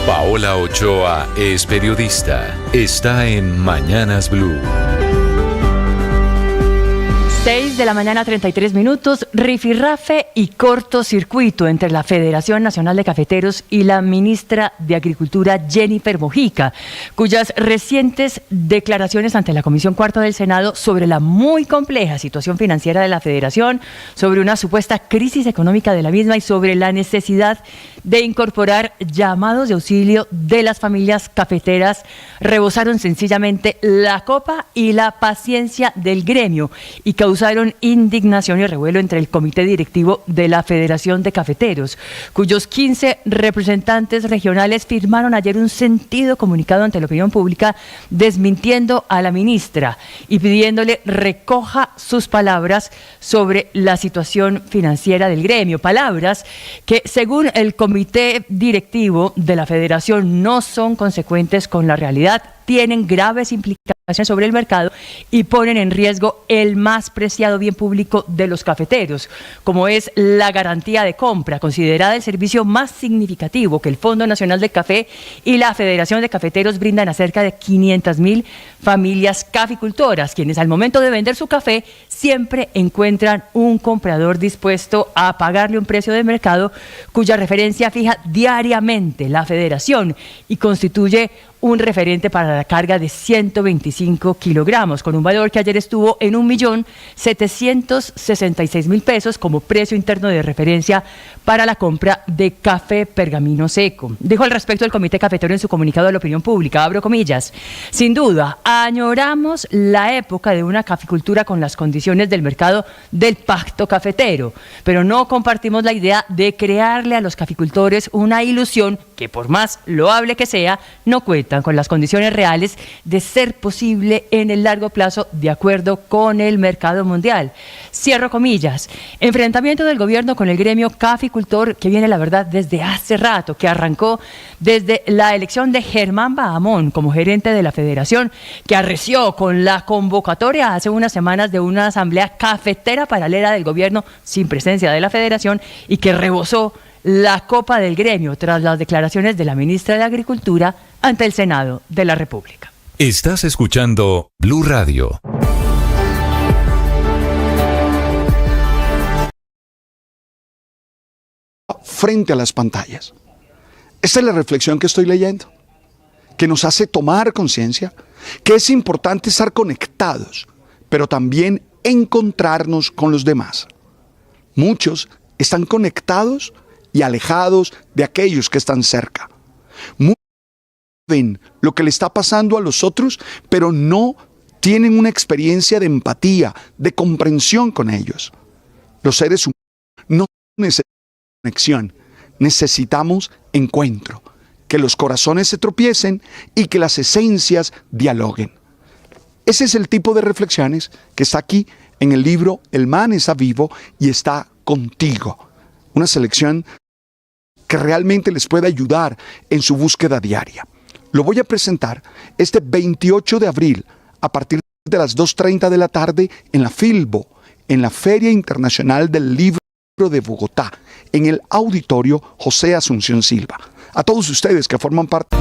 Paola Ochoa es periodista. Está en Mañanas Blue. 6 de la mañana, 33 minutos, rifirrafe y cortocircuito entre la Federación Nacional de Cafeteros y la ministra de Agricultura, Jennifer Mojica, cuyas recientes declaraciones ante la Comisión Cuarta del Senado sobre la muy compleja situación financiera de la Federación, sobre una supuesta crisis económica de la misma y sobre la necesidad de incorporar llamados de auxilio de las familias cafeteras, rebosaron sencillamente la copa y la paciencia del gremio y causaron indignación y revuelo entre el comité directivo de la Federación de Cafeteros, cuyos 15 representantes regionales firmaron ayer un sentido comunicado ante la opinión pública desmintiendo a la ministra y pidiéndole recoja sus palabras sobre la situación financiera del gremio, palabras que según el comité directivo de la Federación no son consecuentes con la realidad, tienen graves implicaciones sobre el mercado y ponen en riesgo el más preciado bien público de los cafeteros, como es la garantía de compra, considerada el servicio más significativo que el Fondo Nacional del Café y la Federación de Cafeteros brindan a cerca de 500.000 familias caficultoras, quienes al momento de vender su café siempre encuentran un comprador dispuesto a pagarle un precio de mercado cuya referencia fija diariamente la Federación y constituye un referente para la carga de 125 kilogramos, con un valor que ayer estuvo en 1.766.000 pesos como precio interno de referencia para la compra de café pergamino seco. Dijo al respecto el Comité Cafetero en su comunicado a la opinión pública, abro comillas: sin duda, añoramos la época de una caficultura con las condiciones del mercado del pacto cafetero, pero no compartimos la idea de crearle a los caficultores una ilusión que, por más loable que sea, no cuentan con las condiciones reales de ser posible en el largo plazo de acuerdo con el mercado mundial. Cierro comillas. Enfrentamiento del gobierno con el gremio caficultor que viene, la verdad, desde hace rato, que arrancó desde la elección de Germán Bahamón como gerente de la federación, que arreció con la convocatoria hace unas semanas de una asamblea cafetera paralela del gobierno sin presencia de la federación y que rebosó la copa del gremio tras las declaraciones de la ministra de Agricultura ante el Senado de la República. Estás escuchando Blue Radio. Frente a las pantallas. Esta es la reflexión que estoy leyendo, que nos hace tomar conciencia que es importante estar conectados, pero también encontrarnos con los demás. Muchos están conectados y alejados de aquellos que están cerca. Muchos ven lo que le está pasando a los otros, pero no tienen una experiencia de empatía, de comprensión con ellos. Los seres humanos no necesitan conexión, necesitamos encuentro, que los corazones se tropiecen y que las esencias dialoguen. Ese es el tipo de reflexiones que está aquí en el libro El Man está vivo y está contigo. Una selección que realmente les puede ayudar en su búsqueda diaria. Lo voy a presentar este 28 de abril a partir de las 2:30 de la tarde en la Filbo, en la Feria Internacional del Libro de Bogotá, en el Auditorio José Asunción Silva. A todos ustedes que forman parte...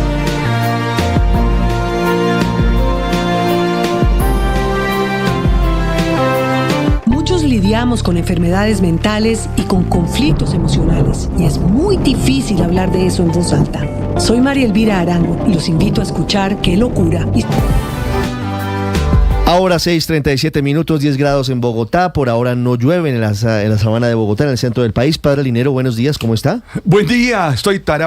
Muchos lidiamos con enfermedades mentales y con conflictos emocionales, y es muy difícil hablar de eso en voz alta. Soy María Elvira Arango y los invito a escuchar Qué Locura. Ahora 6:37 minutos, 10 grados en Bogotá. Por ahora no llueve en la sabana de Bogotá, en el centro del país. Padre Linero, buenos días, ¿cómo está? Buen día, estoy estoy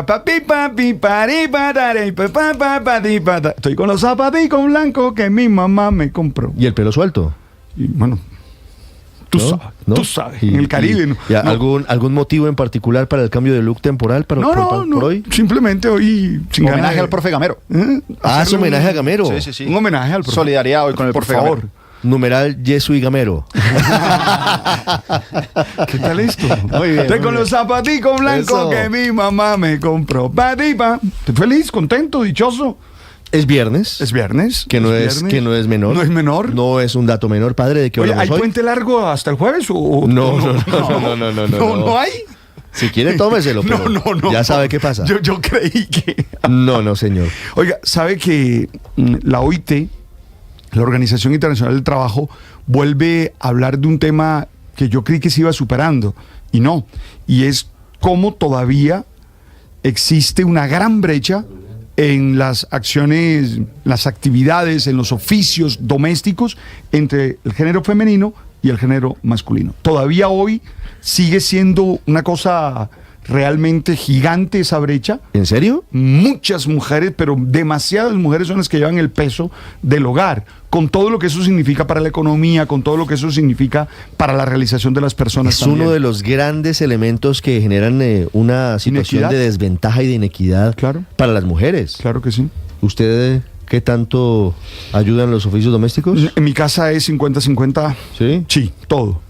con los zapaticos blancos que mi mamá me compró. ¿Y el pelo suelto? Y bueno, tú sabes, en el Caribe. ¿Algún motivo en particular para el cambio de look temporal por hoy? Simplemente hoy... Homenaje al profe Gamero. Es homenaje a Gamero. Sí. Un homenaje al profe. Solidaridad hoy con el profe Gamero. Numeral Yesu y Gamero. ¿Qué tal esto? Muy bien. Estoy con los zapaticos blancos que mi mamá me compró. Estoy feliz, contento, dichoso. Es viernes. Es viernes. Que no es menor. No es menor. No es un dato menor, padre. ¿De qué hablamos hoy? ¿Hay puente largo hasta el jueves? No hay. Si quiere, tómeselo, pero ya sabe qué pasa. Yo creí que... No, señor. Oiga, ¿sabe que la OIT, la Organización Internacional del Trabajo, vuelve a hablar de un tema que yo creí que se iba superando? Y no. Y es cómo todavía existe una gran brecha en las acciones, las actividades, en los oficios domésticos entre el género femenino y el género masculino. Todavía hoy sigue siendo una cosa realmente gigante esa brecha. ¿En serio? Muchas mujeres, pero demasiadas mujeres son las que llevan el peso del hogar, con todo lo que eso significa para la economía, con todo lo que eso significa para la realización de las personas. Es uno de los grandes elementos que generan una situación de desventaja y de inequidad para las mujeres. Claro que sí. ¿Usted qué tanto ayudan los oficios domésticos? En mi casa es 50-50. ¿Sí? Sí, todo.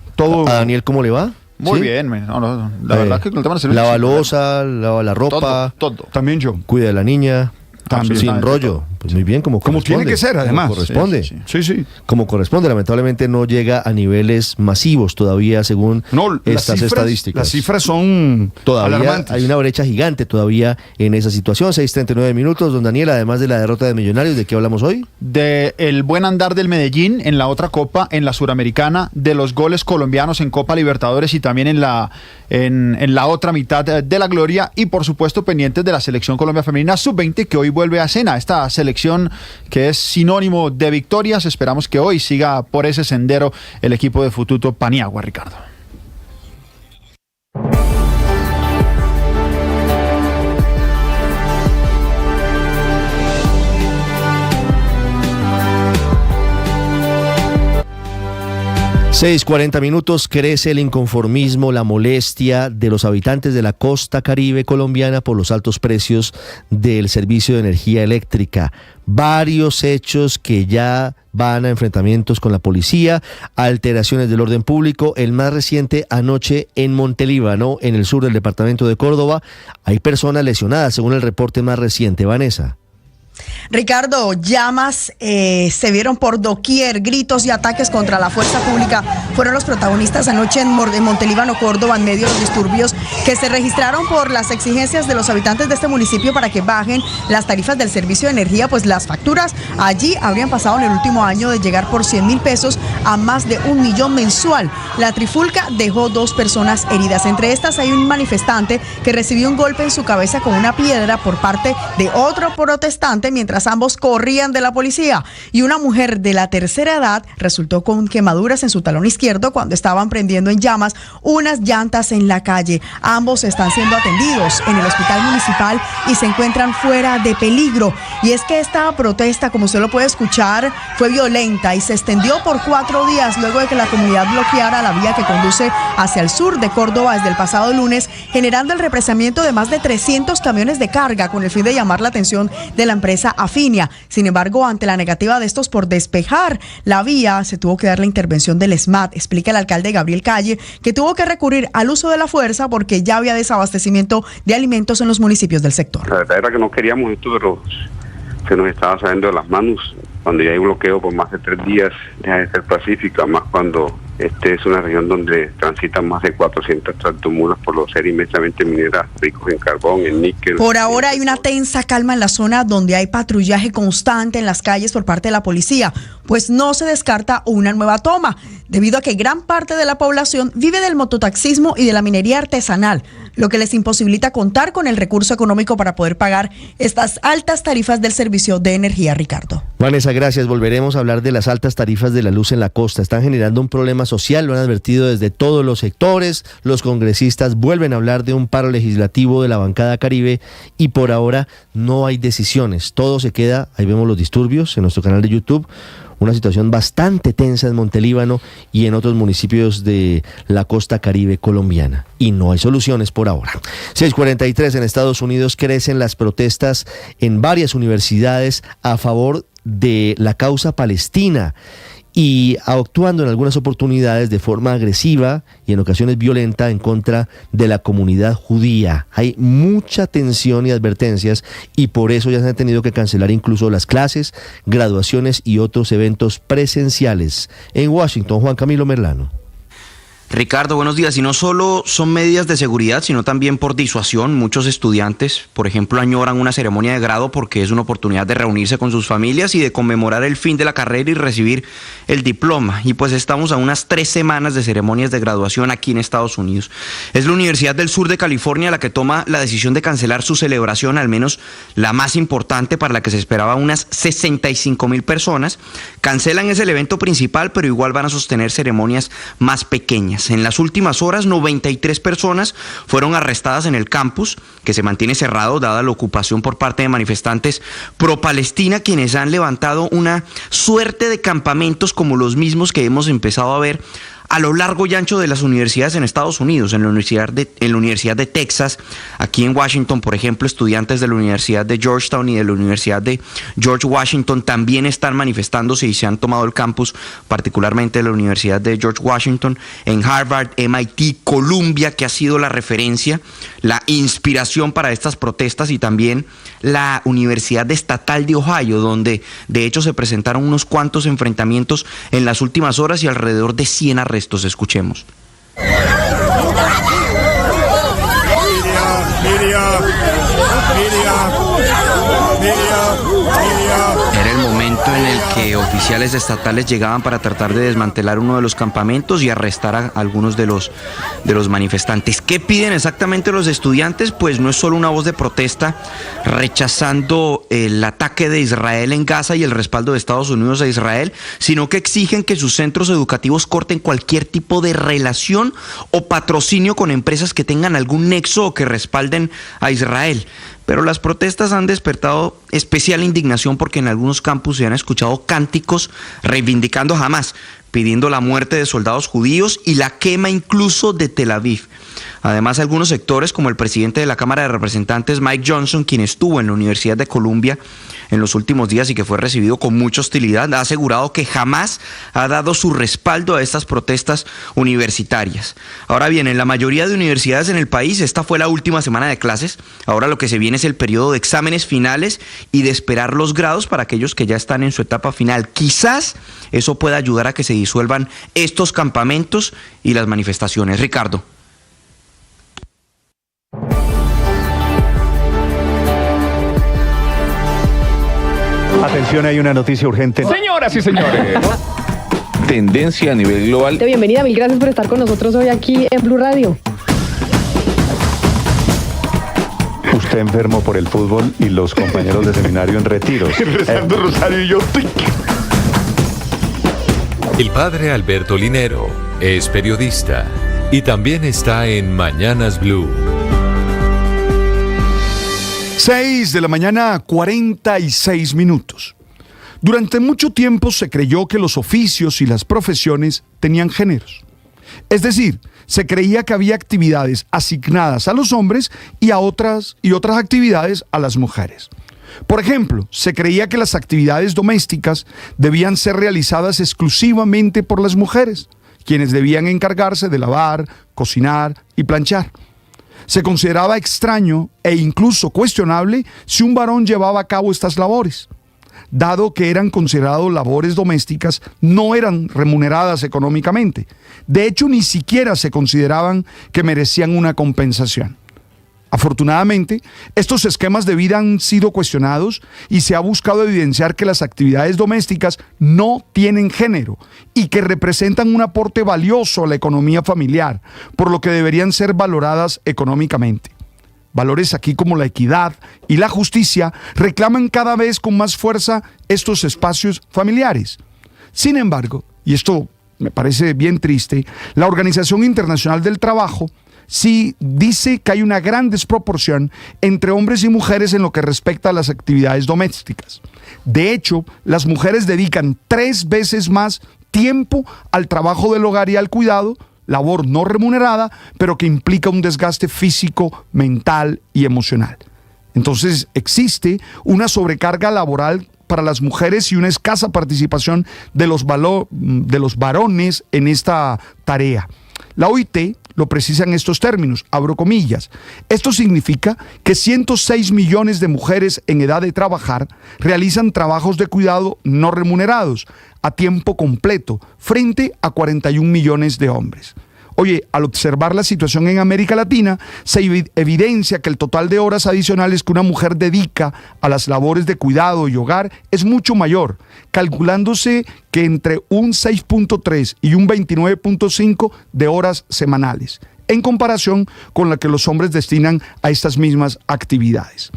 ¿A Daniel cómo le va? Muy bien, la verdad es que con el tema de servicio. Lava losa, lava la ropa. Todo. También yo. Cuida de la niña. También. Sin rollo. Pues muy bien, como tiene que ser, además. Como corresponde. Sí. Como corresponde. Lamentablemente no llega a niveles masivos todavía, según estas estadísticas. Las cifras son todavía alarmantes. Hay una brecha gigante todavía en esa situación. 6:39 minutos. Don Daniel, además de la derrota de Millonarios, ¿de qué hablamos hoy? De el buen andar del Medellín en la otra Copa, en la Suramericana, de los goles colombianos en Copa Libertadores y también en la otra mitad de la gloria, y por supuesto pendientes de la selección Colombia Femenina Sub-20, que hoy vuelve a Sena, esta selección que es sinónimo de victorias. Esperamos que hoy siga por ese sendero el equipo de Fututo Paniagua, Ricardo. (6:40) Crece el inconformismo, la molestia de los habitantes de la costa caribe colombiana por los altos precios del servicio de energía eléctrica. Varios hechos que ya van a enfrentamientos con la policía, alteraciones del orden público. El más reciente anoche en Montelíbano, en el sur del departamento de Córdoba. Hay personas lesionadas, según el reporte más reciente. Vanessa. Ricardo, llamas se vieron por doquier, gritos y ataques contra la fuerza pública fueron los protagonistas anoche en Montelíbano, Córdoba, en medio de los disturbios que se registraron por las exigencias de los habitantes de este municipio para que bajen las tarifas del servicio de energía, pues las facturas allí habrían pasado en el último año de llegar por 100.000 pesos a más de 1 millón mensual. La trifulca dejó 2 personas heridas. Entre estas hay un manifestante que recibió un golpe en su cabeza con una piedra por parte de otro protestante mientras ambos corrían de la policía, y una mujer de la tercera edad resultó con quemaduras en su talón izquierdo cuando estaban prendiendo en llamas unas llantas en la calle. Ambos están siendo atendidos en el hospital municipal y se encuentran fuera de peligro. Y es que esta protesta, como usted lo puede escuchar, fue violenta y se extendió por 4 días luego de que la comunidad bloqueara la vía que conduce hacia el sur de Córdoba desde el pasado lunes, generando el represamiento de más de 300 camiones de carga con el fin de llamar la atención de la empresa Afinia. Sin embargo, ante la negativa de estos por despejar la vía, se tuvo que dar la intervención del SMAT. Explica el alcalde Gabriel Calle que tuvo que recurrir al uso de la fuerza porque ya había desabastecimiento de alimentos en los municipios del sector. La verdad era que no queríamos esto, pero se nos estaba saliendo de las manos. Cuando ya hay bloqueo por más de 3 días, deja de ser pacífica, más cuando es una región donde transitan más de 400 tractomulas por ser inmensamente mineras, ricos en carbón, en níquel. Por ahora hay una tensa calma en la zona donde hay patrullaje constante en las calles por parte de la policía, pues no se descarta una nueva toma, debido a que gran parte de la población vive del mototaxismo y de la minería artesanal, lo que les imposibilita contar con el recurso económico para poder pagar estas altas tarifas del servicio de energía, Ricardo. Vanessa, gracias. Volveremos a hablar de las altas tarifas de la luz en la costa. Están generando un problema social, lo han advertido desde todos los sectores. Los congresistas vuelven a hablar de un paro legislativo de la bancada Caribe y por ahora no hay decisiones. Todo se queda, ahí vemos los disturbios en nuestro canal de YouTube. Una situación bastante tensa en Montelíbano y en otros municipios de la costa caribe colombiana. Y no hay soluciones por ahora. 6:43 en Estados Unidos. Crecen las protestas en varias universidades a favor de la causa palestina y actuando en algunas oportunidades de forma agresiva y en ocasiones violenta en contra de la comunidad judía. Hay mucha tensión y advertencias y por eso ya se han tenido que cancelar incluso las clases, graduaciones y otros eventos presenciales. En Washington, Juan Camilo Merlano. Ricardo, buenos días. Y no solo son medidas de seguridad, sino también por disuasión. Muchos estudiantes, por ejemplo, añoran una ceremonia de grado porque es una oportunidad de reunirse con sus familias y de conmemorar el fin de la carrera y recibir el diploma. Y pues estamos a unas 3 semanas de ceremonias de graduación aquí en Estados Unidos. Es la Universidad del Sur de California la que toma la decisión de cancelar su celebración, al menos la más importante para la que se esperaba unas 65,000 personas. Cancelan ese evento principal, pero igual van a sostener ceremonias más pequeñas. En las últimas horas, 93 personas fueron arrestadas en el campus, que se mantiene cerrado dada la ocupación por parte de manifestantes pro-Palestina, quienes han levantado una suerte de campamentos como los mismos que hemos empezado a ver a lo largo y ancho de las universidades en Estados Unidos, en la Universidad de Texas, aquí en Washington, por ejemplo, estudiantes de la Universidad de Georgetown y de la Universidad de George Washington también están manifestándose y se han tomado el campus, particularmente de la Universidad de George Washington, en Harvard, MIT, Columbia, que ha sido la referencia, la inspiración para estas protestas, y también la Universidad Estatal de Ohio, donde de hecho se presentaron unos cuantos enfrentamientos en las últimas horas y alrededor de 100 arrestos. Escuchemos. Era el momento en el que oficiales estatales llegaban para tratar de desmantelar uno de los campamentos y arrestar a algunos de los manifestantes. ¿Qué piden exactamente los estudiantes? Pues no es solo una voz de protesta rechazando el ataque de Israel en Gaza y el respaldo de Estados Unidos a Israel, sino que exigen que sus centros educativos corten cualquier tipo de relación o patrocinio con empresas que tengan algún nexo o que respalden a Israel. Pero las protestas han despertado especial indignación porque en algunos campus se han escuchado cánticos reivindicando a Hamás, pidiendo la muerte de soldados judíos y la quema incluso de Tel Aviv. Además, algunos sectores, como el presidente de la Cámara de Representantes, Mike Johnson, quien estuvo en la Universidad de Columbia en los últimos días y que fue recibido con mucha hostilidad, ha asegurado que jamás ha dado su respaldo a estas protestas universitarias. Ahora bien, en la mayoría de universidades en el país, esta fue la última semana de clases. Ahora lo que se viene es el periodo de exámenes finales y de esperar los grados para aquellos que ya están en su etapa final. Quizás eso pueda ayudar a que se disuelvan estos campamentos y las manifestaciones. Ricardo. Atención, hay una noticia urgente. Señoras y señores. Tendencia a nivel global. Bienvenida, mil gracias por estar con nosotros hoy aquí en Blue Radio. Usted enfermo por el fútbol y los compañeros de seminario en retiro. Rezando rosario y yo. El padre Alberto Linero es periodista y también está en Mañanas Blue. 6 de la mañana, 46 minutos. Durante mucho tiempo se creyó que los oficios y las profesiones tenían géneros. Es decir, se creía que había actividades asignadas a los hombres y otras actividades a las mujeres. Por ejemplo, se creía que las actividades domésticas debían ser realizadas exclusivamente por las mujeres, quienes debían encargarse de lavar, cocinar y planchar. Se consideraba extraño e incluso cuestionable si un varón llevaba a cabo estas labores. Dado que eran consideradas labores domésticas, no eran remuneradas económicamente. De hecho, ni siquiera se consideraban que merecían una compensación. Afortunadamente, estos esquemas de vida han sido cuestionados y se ha buscado evidenciar que las actividades domésticas no tienen género y que representan un aporte valioso a la economía familiar, por lo que deberían ser valoradas económicamente. Valores aquí como la equidad y la justicia reclaman cada vez con más fuerza estos espacios familiares. Sin embargo, y esto me parece bien triste, la Organización Internacional del Trabajo sí dice que hay una gran desproporción entre hombres y mujeres en lo que respecta a las actividades domésticas. De hecho, las mujeres dedican 3 veces más tiempo al trabajo del hogar y al cuidado, labor no remunerada, pero que implica un desgaste físico, mental y emocional. Entonces, existe una sobrecarga laboral para las mujeres y una escasa participación de los varones en esta tarea. La OIT lo precisa en estos términos, abro comillas. Esto significa que 106 millones de mujeres en edad de trabajar realizan trabajos de cuidado no remunerados a tiempo completo frente a 41 millones de hombres. Oye, al observar la situación en América Latina, se evidencia que el total de horas adicionales que una mujer dedica a las labores de cuidado y hogar es mucho mayor, calculándose que entre un 6.3 y un 29.5 de horas semanales, en comparación con la que los hombres destinan a estas mismas actividades.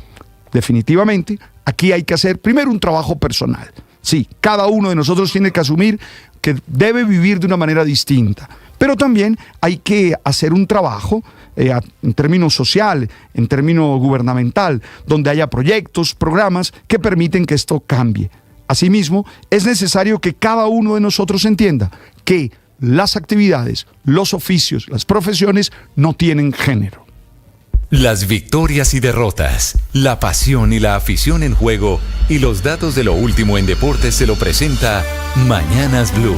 Definitivamente, aquí hay que hacer primero un trabajo personal. Sí, cada uno de nosotros tiene que asumir que debe vivir de una manera distinta. Pero también hay que hacer un trabajo en términos social, en términos gubernamental, donde haya proyectos, programas que permiten que esto cambie. Asimismo, es necesario que cada uno de nosotros entienda que las actividades, los oficios, las profesiones no tienen género. Las victorias y derrotas, la pasión y la afición en juego y los datos de lo último en deportes se lo presenta Mañanas Blue.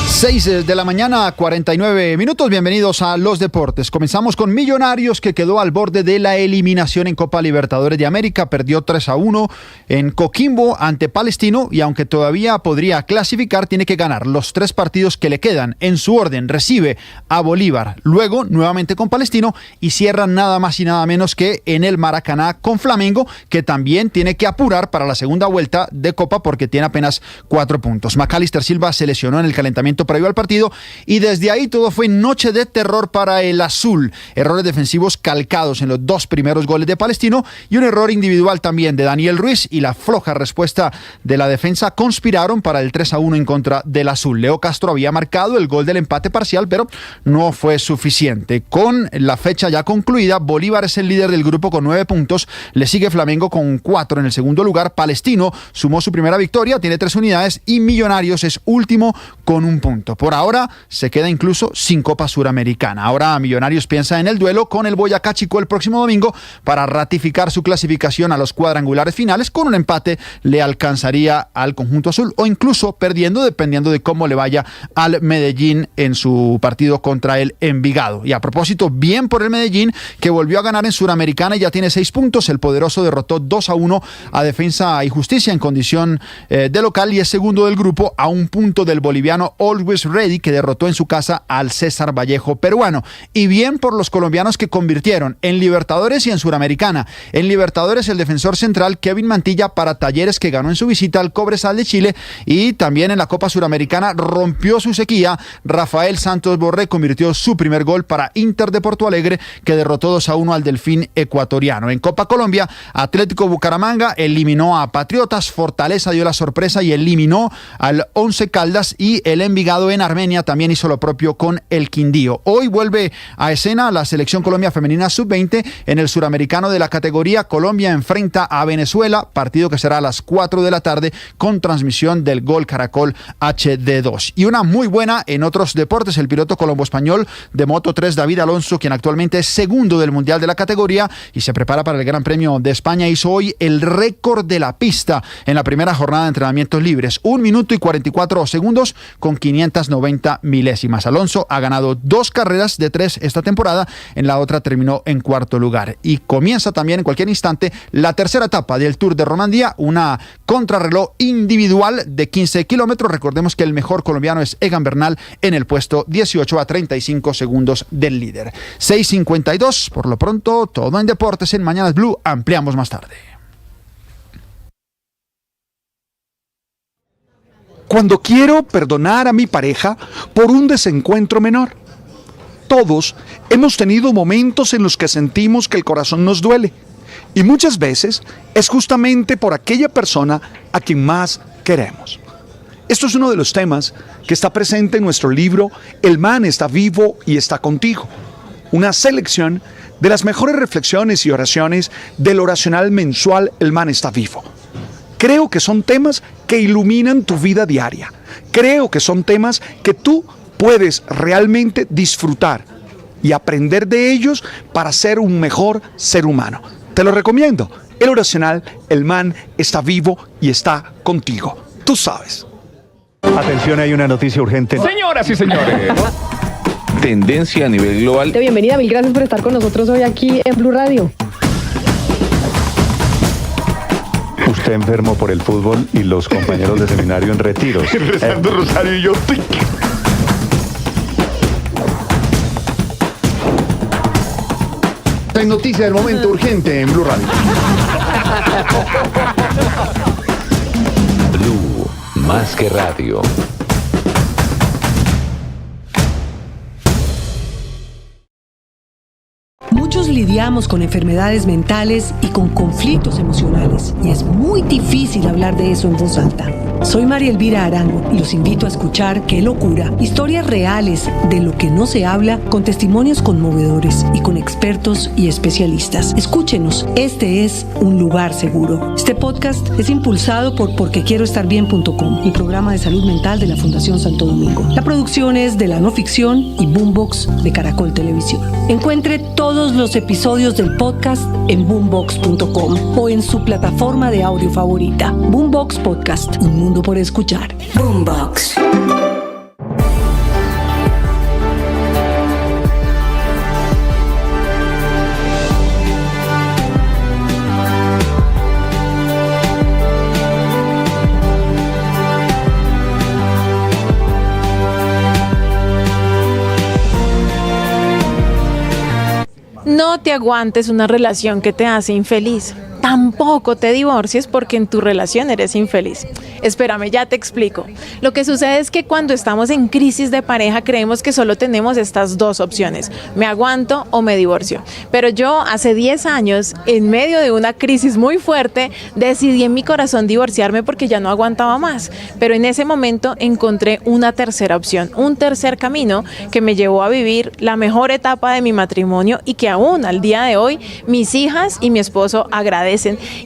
6 de la mañana, 49 minutos. Bienvenidos a Los Deportes. Comenzamos con Millonarios, que quedó al borde de la eliminación en Copa Libertadores de América. Perdió 3-1 en Coquimbo ante Palestino y aunque todavía podría clasificar, tiene que ganar los 3 partidos que le quedan. En su orden, recibe a Bolívar, luego nuevamente con Palestino y cierra nada más y nada menos que en el Maracaná con Flamengo, que también tiene que apurar para la segunda vuelta de Copa porque tiene apenas 4 puntos. Macalister Silva se lesionó en el calentamiento previo al partido y desde ahí todo fue noche de terror para el azul. Errores defensivos calcados en los 2 primeros goles de Palestino y un error individual también de Daniel Ruiz y la floja respuesta de la defensa conspiraron para el 3-1 en contra del azul. Leo Castro había marcado el gol del empate parcial, pero no fue suficiente. Con la fecha ya concluida, Bolívar es el líder del grupo con 9 puntos, le sigue Flamengo con 4 en el segundo lugar, Palestino sumó su primera victoria, tiene 3 unidades y Millonarios es último con 1 punto. Por ahora se queda incluso sin Copa Suramericana. Ahora Millonarios piensa en el duelo con el Boyacá Chico el próximo domingo para ratificar su clasificación a los cuadrangulares finales. Con un empate le alcanzaría al conjunto azul o incluso perdiendo, dependiendo de cómo le vaya al Medellín en su partido contra el Envigado. Y a propósito, bien por el Medellín, que volvió a ganar en Suramericana y ya tiene 6 puntos. El poderoso derrotó 2-1 a Defensa y Justicia en condición de local y es segundo del grupo a 1 punto del boliviano Always Ready, que derrotó en su casa al César Vallejo peruano. Y bien por los colombianos que convirtieron en Libertadores y en Suramericana. En Libertadores, el defensor central Kevin Mantilla para Talleres, que ganó en su visita al Cobresal de Chile, y también en la Copa Suramericana rompió su sequía. Rafael Santos Borré convirtió su primer gol para Inter de Porto Alegre, que derrotó 2-1 al Delfín ecuatoriano. En Copa Colombia, Atlético Bucaramanga eliminó a Patriotas, Fortaleza dio la sorpresa y eliminó al Once Caldas y el Envigado en Armenia también hizo lo propio con el Quindío. Hoy vuelve a escena la selección Colombia femenina sub-20 en el suramericano de la categoría. Colombia enfrenta a Venezuela, partido que será a las 4 de la tarde con transmisión del Gol Caracol HD2. Y una muy buena en otros deportes, el piloto colombo-español de Moto3 David Alonso, quien actualmente es segundo del Mundial de la categoría y se prepara para el Gran Premio de España, hizo hoy el récord de la pista en la primera jornada de entrenamientos libres, 1 minuto y 44 segundos con 590 milésimas. Alonso ha ganado 2 carreras de 3 esta temporada, en la otra terminó en 4º lugar. Y comienza también en cualquier instante la tercera etapa del Tour de Romandía, una contrarreloj individual de 15 kilómetros. Recordemos que el mejor colombiano es Egan Bernal en el puesto 18 a 35 segundos del líder. 6:52, por lo pronto, todo en deportes en Mañanas Blue. Ampliamos más tarde. Cuando quiero perdonar a mi pareja por un desencuentro menor. Todos hemos tenido momentos en los que sentimos que el corazón nos duele. Y muchas veces es justamente por aquella persona a quien más queremos. Esto es uno de los temas que está presente en nuestro libro El man está vivo y está contigo. Una selección de las mejores reflexiones y oraciones del oracional mensual El man está vivo. Creo que son temas que iluminan tu vida diaria. Creo que son temas que tú puedes realmente disfrutar y aprender de ellos para ser un mejor ser humano. Te lo recomiendo. El oracional, El man está vivo y está contigo. Tú sabes. Atención, hay una noticia urgente. Señoras y señores. Tendencia a nivel global. Bienvenida, mil gracias por estar con nosotros hoy aquí en Blue Radio. Usted enfermo por el fútbol y los compañeros de seminario en retiros. Rezando rosario y yo. En noticia del momento urgente en Blue Radio. Blue, más que radio. Muchos lidiamos con enfermedades mentales y con conflictos emocionales, y es muy difícil hablar de eso en voz alta. Soy María Elvira Arango y los invito a escuchar Qué locura, historias reales de lo que no se habla, con testimonios conmovedores y con expertos y especialistas. Escúchenos, este es un lugar seguro. Este podcast es impulsado por porquequieroestarbien.com, el programa de salud mental de la Fundación Santo Domingo. La producción es de La No Ficción y Boombox de Caracol Televisión. Encuentre todos los episodios del podcast en boombox.com o en su plataforma de audio favorita. Boombox Podcast, un mundo por escuchar. Boombox. No te aguantes una relación que te hace infeliz. Tampoco te divorcies porque en tu relación eres infeliz. Espérame, ya te explico. Lo que sucede es que cuando estamos en crisis de pareja creemos que solo tenemos estas dos opciones: me aguanto o me divorcio. Pero yo hace 10 años, en medio de una crisis muy fuerte, decidí en mi corazón divorciarme porque ya no aguantaba más. Pero en ese momento encontré una tercera opción, un tercer camino que me llevó a vivir la mejor etapa de mi matrimonio y que aún al día de hoy mis hijas y mi esposo agradecen.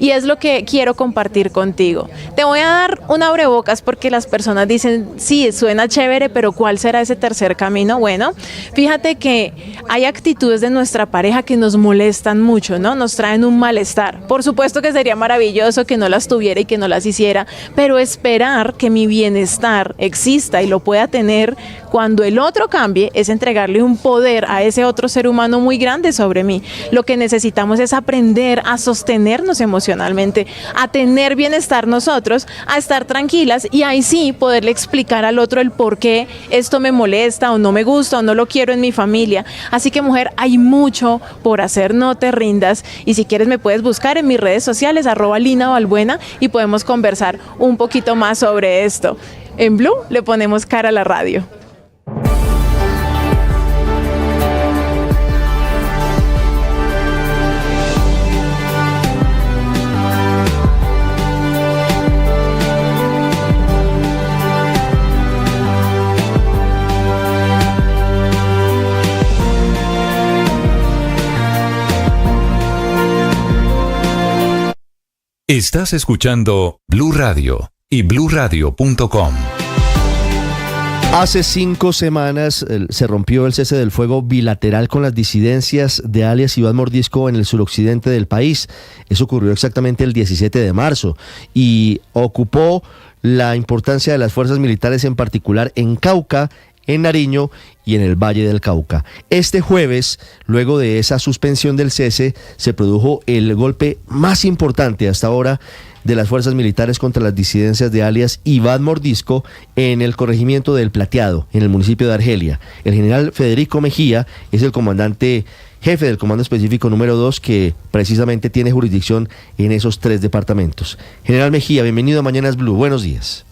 Y es lo que quiero compartir contigo. Te voy a dar un abrebocas porque las personas dicen, sí, suena chévere, pero ¿cuál será ese tercer camino? Bueno, fíjate que hay actitudes de nuestra pareja que nos molestan mucho, ¿no? Nos traen un malestar. Por supuesto que sería maravilloso que no las tuviera y que no las hiciera, pero esperar que mi bienestar exista y lo pueda tener cuando el otro cambie es entregarle un poder a ese otro ser humano muy grande sobre mí. Lo que necesitamos es aprender a sostenernos emocionalmente, a tener bienestar nosotros, a estar tranquilas y ahí sí poderle explicar al otro el por qué esto me molesta o no me gusta o no lo quiero en mi familia. Así que, mujer, hay mucho por hacer, no te rindas, y si quieres me puedes buscar en mis redes sociales @LinaBalbuena y podemos conversar un poquito más sobre esto. En Blue le ponemos cara a la radio. Estás escuchando Blue Radio y bluradio.com. Hace 5 semanas se rompió el cese del fuego bilateral con las disidencias de alias Iván Mordisco en el suroccidente del país. Eso ocurrió exactamente el 17 de marzo y ocupó la importancia de las fuerzas militares, en particular en Cauca, en Nariño y en el Valle del Cauca. Este jueves, luego de esa suspensión del cese, se produjo el golpe más importante hasta ahora de las fuerzas militares contra las disidencias de alias Iván Mordisco en el corregimiento del Plateado, en el municipio de Argelia. El general Federico Mejía es el comandante jefe del Comando Específico número 2, que precisamente tiene jurisdicción en esos 3 departamentos. General Mejía, bienvenido a Mañanas Blue. Buenos días.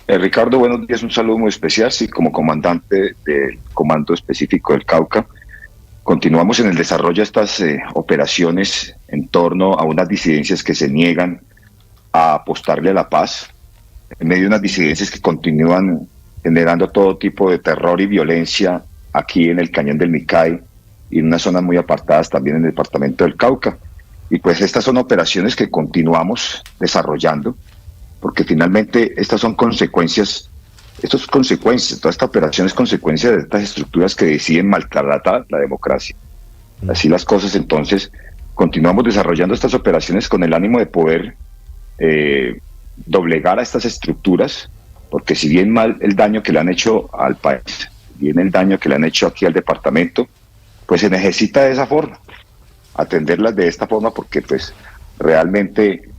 Ricardo, buenos días, un saludo muy especial. Sí, como comandante del Comando Específico del Cauca, continuamos en el desarrollo de estas operaciones en torno a unas disidencias que se niegan a apostarle a la paz, en medio de unas disidencias que continúan generando todo tipo de terror y violencia aquí en el Cañón del Micay y en unas zonas muy apartadas también en el departamento del Cauca. Y pues estas son operaciones que continuamos desarrollando, porque finalmente estas son consecuencias, toda esta operación es consecuencia de estas estructuras que deciden maltratar la democracia. Así las cosas, entonces, continuamos desarrollando estas operaciones con el ánimo de poder doblegar a estas estructuras, porque si bien mal el daño que le han hecho al país, bien el daño que le han hecho aquí al departamento, pues se necesita de esa forma, atenderlas de esta forma, porque pues realmente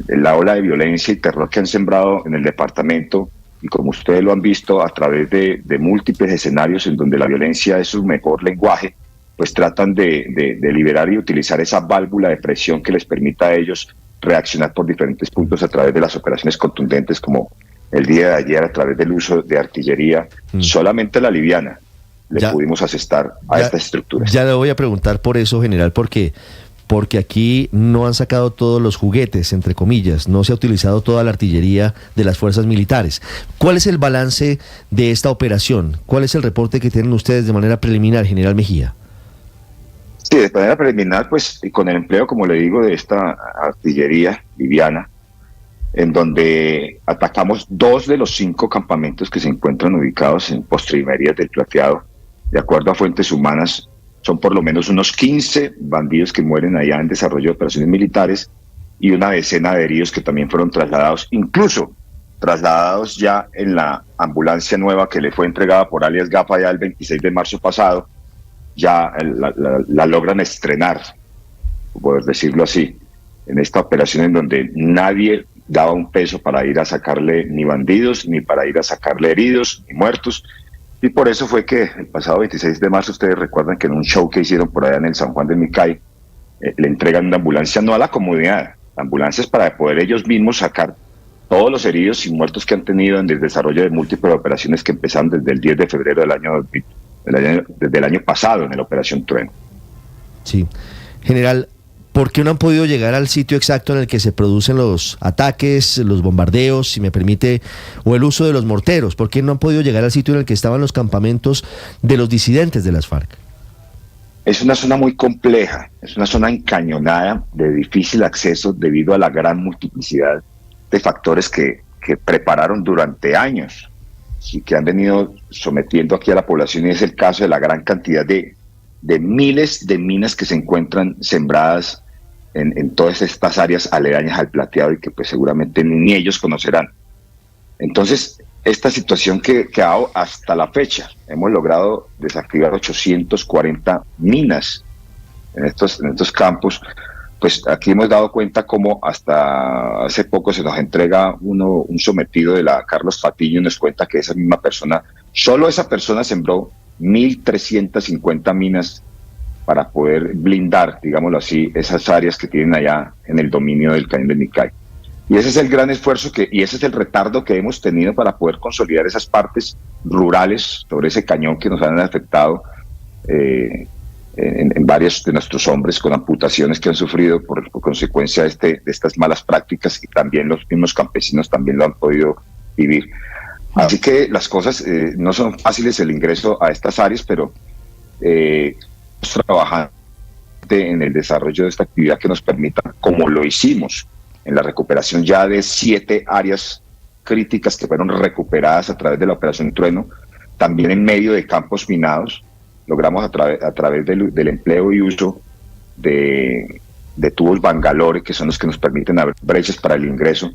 la ola de violencia y terror que han sembrado en el departamento, y como ustedes lo han visto a través de múltiples escenarios en donde la violencia es su mejor lenguaje, pues tratan de liberar y utilizar esa válvula de presión que les permita a ellos reaccionar por diferentes puntos a través de las operaciones contundentes, como el día de ayer a través del uso de artillería. Solamente la liviana le pudimos asestar a estas estructuras. Ya le voy a preguntar por eso, general, porque porque aquí no han sacado todos los juguetes, entre comillas, no se ha utilizado toda la artillería de las fuerzas militares. ¿Cuál es el balance de esta operación? ¿Cuál es el reporte que tienen ustedes de manera preliminar, general Mejía? Sí, de manera preliminar, pues con el empleo, como le digo, de esta artillería liviana, en donde atacamos 2 de los 5 campamentos que se encuentran ubicados en Postrimerías del Plateado. De acuerdo a fuentes humanas, son por lo menos unos 15 bandidos que mueren allá en desarrollo de operaciones militares y una decena de heridos que también fueron trasladados, incluso trasladados ya en la ambulancia nueva que le fue entregada por alias Gafa ya el 26 de marzo pasado. Ya la logran estrenar, por decirlo así, en esta operación en donde nadie daba un peso para ir a sacarle ni bandidos, ni para ir a sacarle heridos, ni muertos. Y por eso fue que el pasado 26 de marzo, ustedes recuerdan que en un show que hicieron por allá en el San Juan de Micay, le entregan una ambulancia no a la comunidad, la ambulancia es para poder ellos mismos sacar todos los heridos y muertos que han tenido en el desarrollo de múltiples operaciones que empezaron desde el 10 de febrero del año desde el año pasado en la Operación Trueno. Sí. General, ¿por qué no han podido llegar al sitio exacto en el que se producen los ataques, los bombardeos, si me permite, o el uso de los morteros? ¿Por qué no han podido llegar al sitio en el que estaban los campamentos de los disidentes de las FARC? Es una zona muy compleja, es una zona encañonada de difícil acceso debido a la gran multiplicidad de factores que prepararon durante años y que han venido sometiendo aquí a la población, y es el caso de la gran cantidad de miles de minas que se encuentran sembradas en todas estas áreas aledañas al Plateado y que pues seguramente ni ellos conocerán. Entonces, esta situación que hasta la fecha hemos logrado desactivar 840 minas en estos campos, pues aquí hemos dado cuenta cómo hasta hace poco se nos entrega un sometido de la Carlos Patiño y nos cuenta que esa misma persona, solo esa persona sembró 1.350 minas para poder blindar, digámoslo así, esas áreas que tienen allá en el dominio del Cañón del Micay. Y ese es el gran esfuerzo y ese es el retardo que hemos tenido para poder consolidar esas partes rurales sobre ese cañón que nos han afectado en varios de nuestros hombres con amputaciones que han sufrido por consecuencia de estas malas prácticas, y también los mismos campesinos también lo han podido vivir. Así que las cosas no son fáciles, el ingreso a estas áreas, pero estamos trabajando en el desarrollo de esta actividad que nos permita, como lo hicimos en la recuperación ya de 7 áreas críticas que fueron recuperadas a través de la Operación Trueno, también en medio de campos minados, logramos a través del empleo y uso de tubos Bangalore, que son los que nos permiten abrir brechas para el ingreso